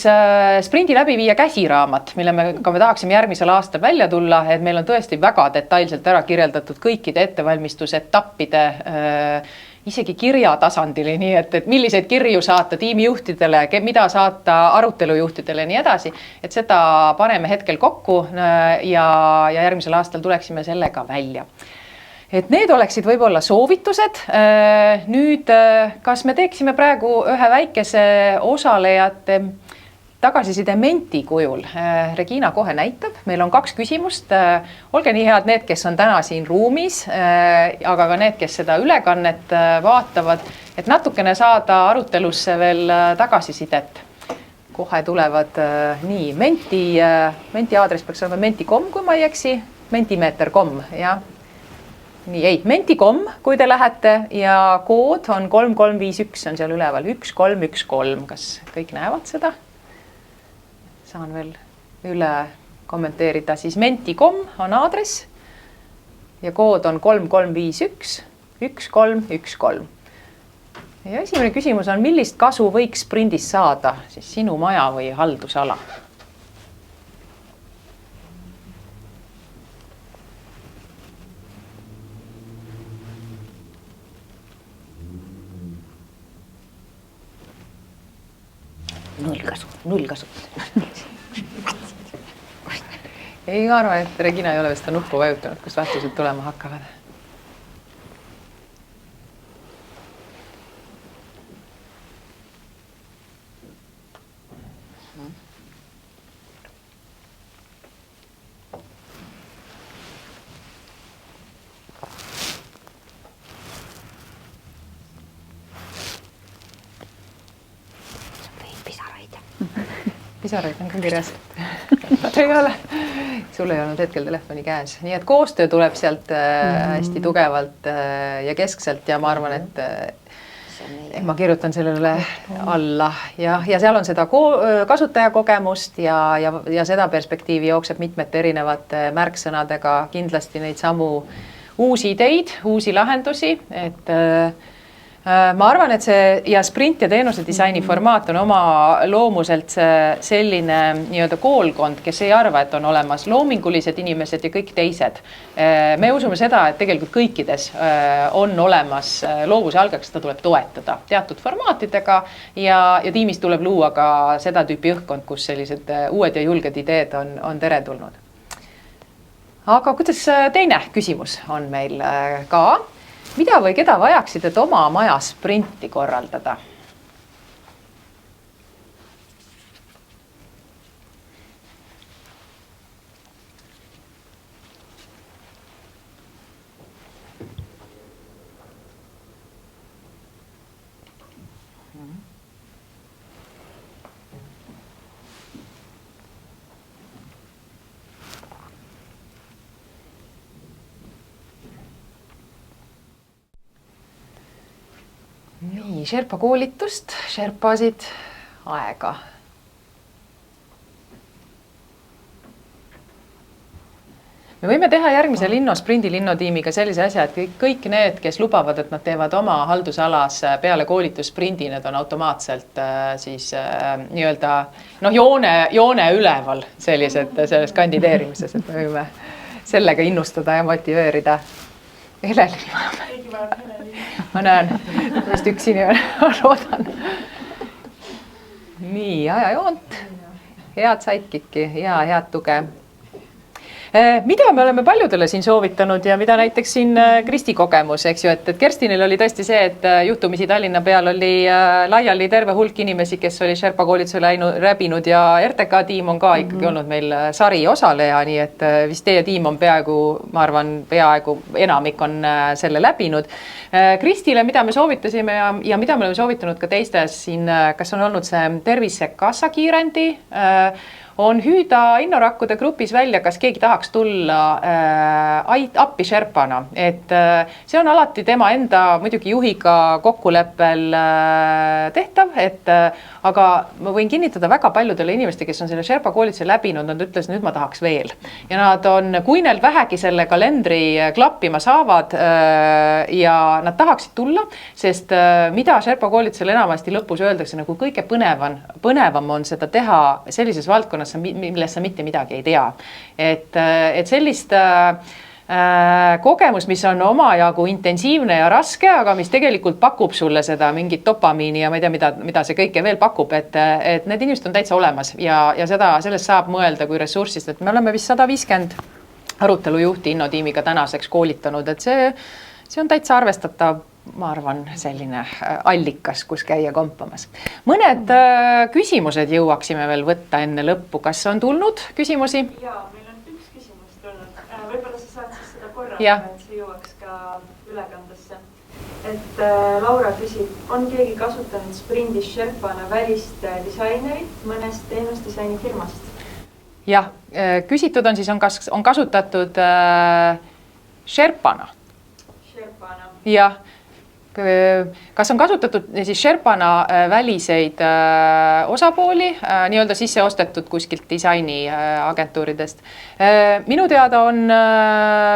sprindi läbiviija käsiraamat, mille me tahaksime järgmisel aastal välja tulla, et meil on tõesti väga detailselt ära kirjeldatud kõikide ettevalmistusetappide isegi kirja tasandili, nii et milliseid kirju saata tiimijuhtidele, mida saata arutelujuhtidele ja nii edasi, et seda paneme hetkel kokku ja järgmisel aastal tuleksime sellega välja. Et need oleksid võib-olla soovitused. Nüüd, kas me teeksime praegu ühe väikese osalejate tagasiside menti kujul? Regina kohe näitab, meil on 2 küsimust. Olge nii head need, kes on täna siin ruumis, aga ka need, kes seda ülekannet vaatavad, et natukene saada arutelusse veel tagasisidet. Kohe tulevad nii, menti aadress peaks olema menti.com, kui ma ei eksi, mentimeeter.com, jah. Nii, menti.com, kui te lähete ja kood on 3351, on seal üleval 1313. Kas kõik näevad seda? Saan veel üle kommenteerida. Siis menti.com on aadress ja kood on 3351 1313. Ja esimene küsimus on, millist kasu võiks sprindis saada siis sinu maja või haldusala? Null kasu. Ei arva, et Regina ei ole vist nuppu vajutanud, kus vastused tulema hakkavad. Pisaraid on ka kirjas. Ei ole. Sul ei olnud hetkel telefoni käes. Nii et koostöö tuleb sealt hästi tugevalt ja keskselt ja ma arvan, et ma kirjutan sellele alla ja seal on seda kasutajakogemust ja seda perspektiivi jookseb mitmete erinevate märksõnadega kindlasti neid samu uusi ideid, uusi lahendusi, et ma arvan, et see ja sprint ja teenuse disaini formaat on oma loomuselt selline nii-öelda koolkond, kes ei arva, et on olemas loomingulised inimesed ja kõik teised. Me usume seda, et tegelikult kõikides on olemas loovuse algaks, seda tuleb toetada teatud formaatidega ja tiimis tuleb luua ka seda tüüpi õhkkond, kus sellised uued ja julged ideed on teretulnud. Aga kuidas teine küsimus on meil ka? Mida või keda vajaksid, et oma maja sprinti korraldada? Nii, Sherpa koolitust, Sherpasid, aega. Me võime teha järgmise Sprindi linnotiimiga sellise asja, et kõik need, kes lubavad, et nad teevad oma haldusalas peale koolitussprindi, need on automaatselt siis nii-öelda joone üleval sellised selles kandideerimises, et me võime sellega innustada ja motiveerida. Helelini ma näen, vist üks inimene, ma loodan. Nii, ajajoont, head sidekicki ja head tuge. Mida me oleme paljudele siin soovitanud ja mida näiteks siin Kristi kogemus, eks ju, et Kerstinil oli tõesti see, et juhtumisi Tallinna peal oli laiali terve hulk inimesi, kes oli Sherpa koolituse läbinud ja RTK tiim on ka ikkagi olnud meil sari osaleja, nii et vist teie tiim on peaaegu, ma arvan, peaaegu enamik on selle läbinud. Kristile, mida me soovitasime ja mida me oleme soovitanud ka teistes siin, kas on olnud see Tervisekassa kiirendi, on hüüda innorakkude grupis välja, kas keegi tahaks tulla appi Sherpana, et see on alati tema enda muidugi juhiga kokkuleppel tehtav, aga ma võin kinnitada väga paljudele inimeste, kes on selle Sherpa koolituse läbinud, nad ütles, nüüd ma tahaks veel. Ja nad on, kui neil vähegi selle kalendri klappima saavad ja nad tahaksid tulla, sest mida Sherpa koolitusel enamasti lõpus öeldakse, nagu kõige põnevam on seda teha sellises valdkonnas, millest sa mitte midagi ei tea. Et sellist kogemus, mis on omajagu intensiivne ja raske, aga mis tegelikult pakub sulle seda mingit dopamiini ja ma ei tea, mida see kõike veel pakub, et need inimesed on täitsa olemas ja sellest saab mõelda kui ressursist, et me oleme vist 150 arutelujuhti innotiimiga tänaseks koolitanud, et see on täitsa arvestatav, ma arvan, selline allikas, kus käia kompamas. Mõned küsimused jõuaksime veel võtta enne lõppu. Kas on tulnud küsimusi? Jaa, meil on üks küsimus tulnud. Võib-olla sa saad siis seda korrata, et see jõuaks ka ülekandesse. Et Laura küsib, on keegi kasutanud sprindis Sherpana välist disainerit mõnest teenusdisainifirmast? Jah, küsitud on siis, on kasutatud Sherpana. Jah. Kas on kasutatud siis Sherpana väliseid osapooli, nii-öelda sisse ostetud kuskilt disainiagentuuridest? Minu teada on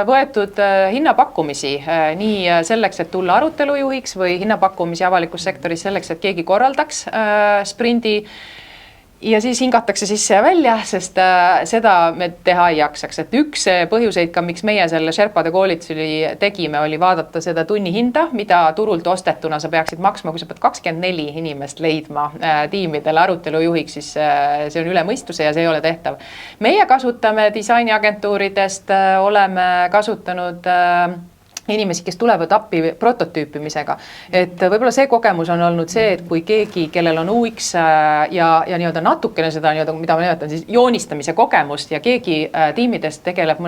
võetud hinnapakkumisi nii selleks, et tulla arutelujuhiks või hinnapakkumisi avalikus sektoris selleks, et keegi korraldaks sprindi. Ja siis hingatakse sisse ja välja, sest seda me teha ei jaksaks. Et üks põhjuseid ka, miks meie selle Sherpade koolituse tegime, oli vaadata seda tunni hinda, mida turult ostetuna sa peaksid maksma, kui sa pead 24 inimest leidma tiimidele arutelujuhiks, siis see on üle mõistuse ja see ei ole tehtav. Meie kasutame disainiagentuuridest, oleme kasutanud inimesi, kes tulevad appi prototüüpimisega. Et võib-olla see kogemus on olnud see, et kui keegi, kellel on UX ja nii-öelda natukene seda, mida ma nimetan siis joonistamise kogemust ja keegi tiimidest tegeleb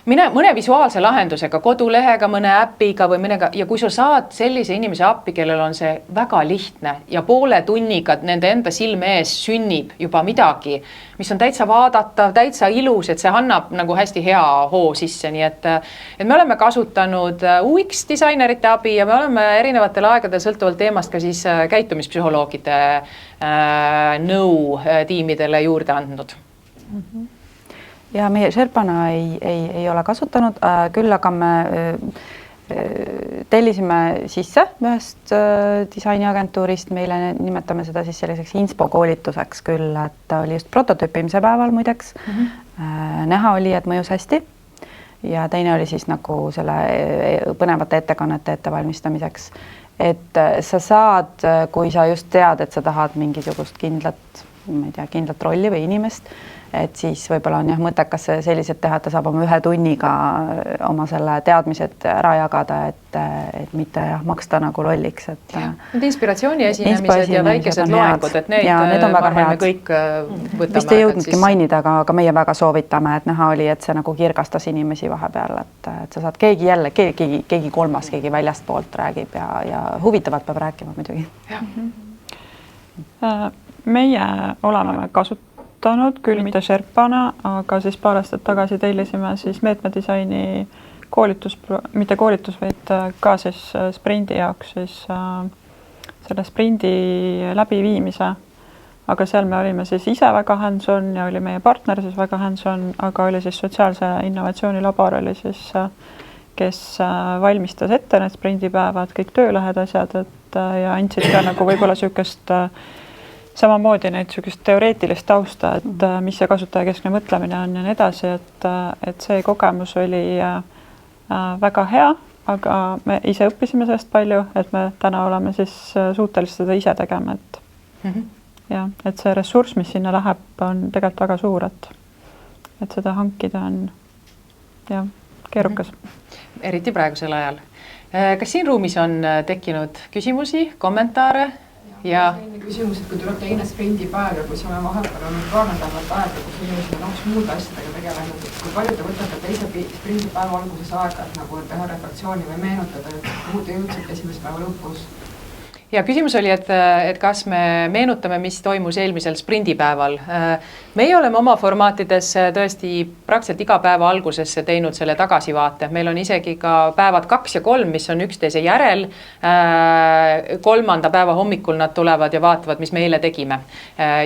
mõne visuaalse lahendusega, kodulehega, mõne äpiga või mõnega, ja kui sa saad sellise inimese appi, kellel on see väga lihtne ja poole tunniga nende enda silme ees sünnib juba midagi, mis on täitsa vaadatav, täitsa ilus, et see annab nagu hästi hea hoo sisse, nii et me oleme kasutanud UX disainerite abi ja me oleme erinevatel aegadel sõltuvalt teemast ka siis käitumispsühholoogide nõu tiimidele juurde andnud. Ja meie Sherpana ei ole kasutanud, küll aga me tellisime sisse ühest disainiagentuurist, meile nimetame seda siis selliseks inspo koolituseks küll, et oli just prototüüpimise päeval muideks. Näha oli, et mõjus hästi ja teine oli siis nagu selle põnevate ettekannete ettevalmistamiseks. Et sa saad, kui sa just tead, et sa tahad mingisugust kindlat rolli või inimest, et siis võib-olla on mõttekas sellised teha, et ta saab oma 1 tunniga oma selle teadmised ära jagada, et mitte maksta nagu lolliks. Need inspiratsiooni esinemised ja väikesed loengud, et need on väga head. Kõik võtame. Vist ei jõudnudki mainida, aga meie väga soovitame, et näha oli, et see nagu kirgastas inimesi vahepeal, et sa saad keegi kolmas, keegi väljast poolt räägib ja huvitavat peab rääkima muidugi. Meie oleme kasutanud küll mitte Sherpana, aga siis paar aastat tagasi tellisime siis meetmedisaini mitte koolitus, vaid ka siis sprindi jaoks siis selle sprindi läbiviimise aga seal me olime siis ise väga hands-on ja oli meie partner siis väga hands-on, aga oli siis sotsiaalse innovatsiooni labor oli siis, kes valmistas ette need sprindipäevad, kõik töölehed asjad, ja andsid ka nagu võib-olla niisugust samamoodi niisugust teoreetilist tausta, et mis see kasutajakeskne mõtlemine on ja nii edasi, et see kogemus oli väga hea, aga me ise õppisime sellest palju, et me täna oleme siis suutelised seda ise tegema, et ja, et see ressurss, mis sinna läheb, on tegelikult väga suur, et seda hankida on ja keerukas. Eriti praegusel ajal. Kas siin ruumis on tekkinud küsimusi, kommentaare? Ja küsimus, et kui tuleb teine sprindipäev ja kui see on vahepeal olnud paar nädalat aega, kus inimesed on hoopis muude asjadega tegelenud, et kui palju te võtate teise sprindipäeva alguses aega, et nagu teha reflektsiooni või meenutada, et kuhu te jõudsite esimese päeva lõpus? Ja küsimus oli, et kas me meenutame, mis toimus eelmisel sprindipäeval. Meie oleme oma formaatides tõesti praktiliselt iga päeva algusesse teinud selle tagasivaate. Meil on isegi ka päevad 2 ja 3, mis on üksteise järel. 3. päeva hommikul nad tulevad ja vaatavad, mis me eile tegime.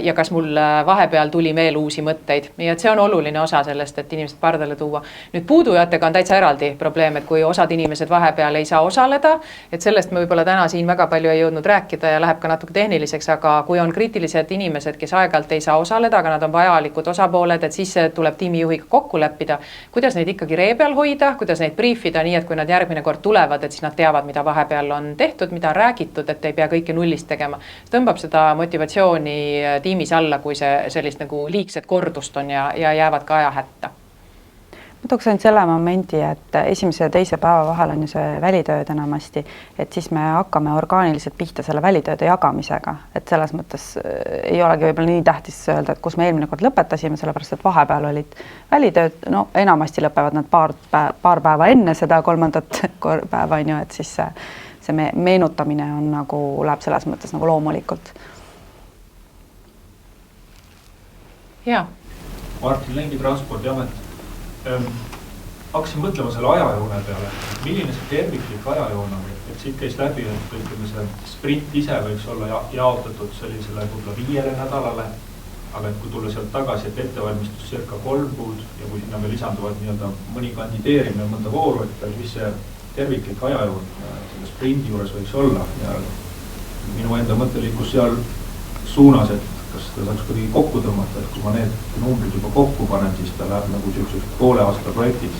Ja kas mul vahepeal tuli veel uusi mõtteid. Ja see on oluline osa sellest, et inimesed pardale tuua. Nüüd puudujatega on täitsa eraldi probleem, et kui osad inimesed vahepeal ei saa osaleda, et sellest me võib-olla täna siin väga palju ei jõudnud rääkida ja läheb ka natuke tehniliseks, aga kui on kriitilised inimesed, kes aeg-ajalt ei saa osaleda, aga nad on vajalikud osapooled, et siis tuleb tiimijuhiga kokku leppida, kuidas neid ikkagi ree peal hoida, kuidas neid briefida nii, et kui nad järgmine kord tulevad, et siis nad teavad, mida vahepeal on tehtud, mida on räägitud, et ei pea kõike nullist tegema. See tõmbab seda motivatsiooni tiimis alla, kui see sellist nagu liigset kordust on ja jäävad ka aja hätta. Ma tooks ainult selle momendi, et esimese ja teise päeva vahel on ju see välitööd enamasti, et siis me hakkame orgaaniliselt pihta selle välitööde jagamisega, et selles mõttes ei olegi võib-olla nii tähtis öelda, et kus me eelmine kord lõpetasime, sellepärast et vahepeal olid välitööd, no enamasti lõpevad nad paar päeva enne seda 3. päeva, on ju, et siis see meenutamine on nagu, läheb selles mõttes nagu loomulikult. Ja. Martin Lengi, Transpordiamet. Hakkasin mõtlema selle ajajoone peale, milline see terviklik ajajoon on, et siit käis läbi, et ütleme see sprint ise võiks olla jaotatud sellisele võib-olla 5 nädalale, aga et kui tulla sealt tagasi, et ettevalmistus circa 3 kuud ja kui sinna veel lisanduvad nii-öelda mõni kandideerimine mõnda vooru, et mis see terviklik ajajoon selle sprindi juures võiks olla ja minu enda mõte liikus seal suunas, et kas ta saaks kuidagi kokku tõmmata, et kui ma need numbrid juba kokku panen, siis ta läheb nagu selliseks poole aasta projektiks.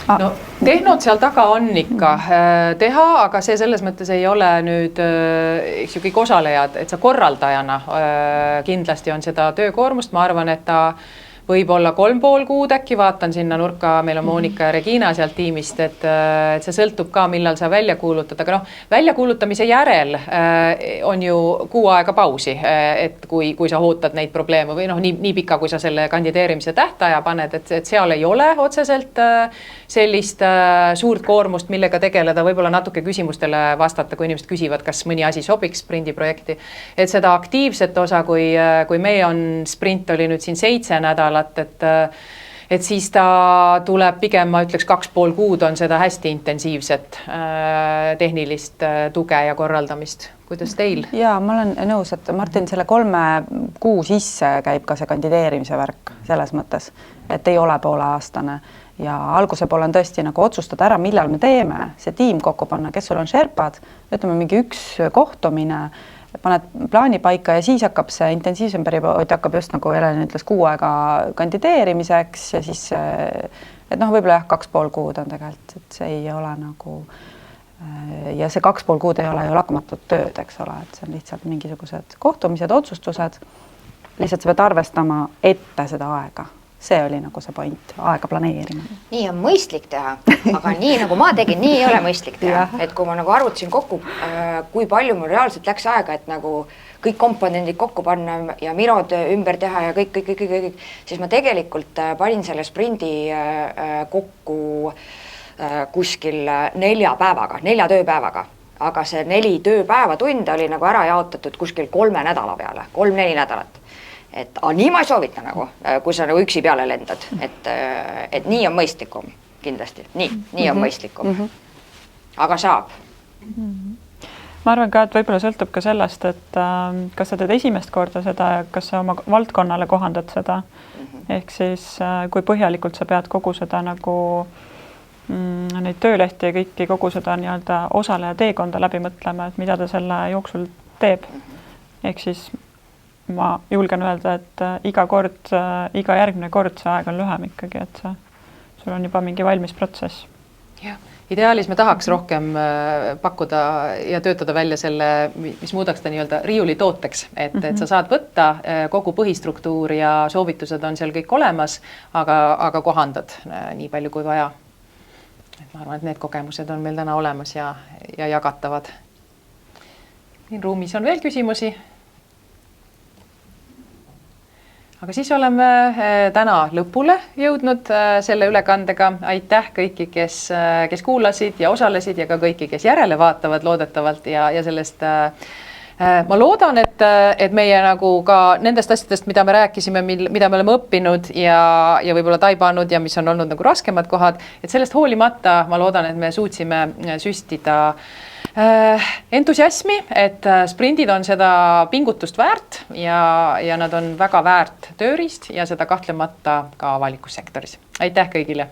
No, tehnod seal taga on ikka teha, aga see selles mõttes ei ole nüüd kõik osalejad, et sa korraldajana kindlasti on seda töökoormust, ma arvan, et ta võib olla 3,5 kuud äkki, vaatan sinna nurka, meil on Monika ja Regina sealt tiimist, et see sõltub ka, millal sa välja kuulutad, aga väljakuulutamise järel on ju 6 aega pausi, et kui sa ootad neid probleeme või nii pika, kui sa selle kandideerimise tähtaja paned, et seal ei ole otseselt sellist suurt koormust, millega tegeleda, võib-olla natuke küsimustele vastata, kui inimesed küsivad, kas mõni asi sobiks sprindiprojekti, et seda aktiivset osa, kui meie on sprint oli nüüd siin 7 nädalat, et siis ta tuleb pigem, ma ütleks 2,5 kuud on seda hästi intensiivset tehnilist tuge ja korraldamist. Kuidas teil? Ja ma olen nõus, et Martin, selle 3 kuu sisse käib ka see kandideerimise värk selles mõttes, et ei ole pooleaastane ja alguse poole on tõesti nagu otsustada ära, millal me teeme, see tiim kokku panna, kes sul on Sherpad, ütleme mingi üks kohtumine, paned plaani paika ja siis hakkab see intensiivsem periood hakkab just nagu Helen ütles 6 aega kandideerimiseks ja siis et võib-olla jah, 2,5 kuud on tegelikult, et see ei ole nagu ja see 2,5 kuud ei ole ju lakkamatut tööd, eks ole, et see on lihtsalt mingisugused kohtumised, otsustused, lihtsalt sa pead arvestama ette seda aega. See oli nagu see point, aega planeerima. Nii on mõistlik teha, aga nii nagu ma tegin, nii ei ole mõistlik teha. Et kui ma nagu arvutasin kokku, kui palju mul reaalselt läks aega, et nagu kõik komponendid kokku panna ja mirod ümber teha ja kõik, siis ma tegelikult panin selle sprindi kokku kuskil 4 päevaga, 4 tööpäevaga. Aga see 4 tööpäeva tunde oli nagu ära jaotatud kuskil 3 nädala peale, 3-4 nädalat. Et nii ma ei soovita nagu, kui sa nagu üksi peale lendad, et nii on mõistlikum kindlasti, nii on mõistlikum, aga saab. ma arvan ka, et võib-olla sõltub ka sellest, et kas sa teed esimest korda seda ja kas sa oma valdkonnale kohandad seda. Ehk siis kui põhjalikult sa pead kogu seda nagu neid töölehti ja kõiki kogu seda nii-öelda osaleja teekonda läbi mõtlema, et mida ta selle jooksul teeb. Ehk siis ma julgen öelda, et iga järgmine kord see aeg on lühem ikkagi, et sul on juba mingi valmis protsess. Jah. Ideaalis me tahaks rohkem pakkuda ja töötada välja selle, mis muudaks ta nii-öelda riiuli tooteks, et sa saad võtta kogu põhistruktuur ja soovitused on seal kõik olemas, aga kohandad nii palju kui vaja. Et ma arvan, et need kogemused on meil täna olemas ja jagatavad. Siin ruumis on veel küsimusi. Aga siis oleme täna lõpule jõudnud selle ülekandega. Aitäh kõiki, kes kuulasid ja osalesid ja ka kõiki, kes järele vaatavad loodetavalt ja sellest ma loodan, et meie nagu ka nendest asjadest, mida me rääkisime, mida me oleme õppinud ja võib-olla taibanud ja mis on olnud nagu raskemad kohad, et sellest hoolimata ma loodan, et me suutsime süstida entusiasmi, et sprindid on seda pingutust väärt ja nad on väga väärt tööriist ja seda kahtlemata ka avalikus sektoris. Aitäh kõigile!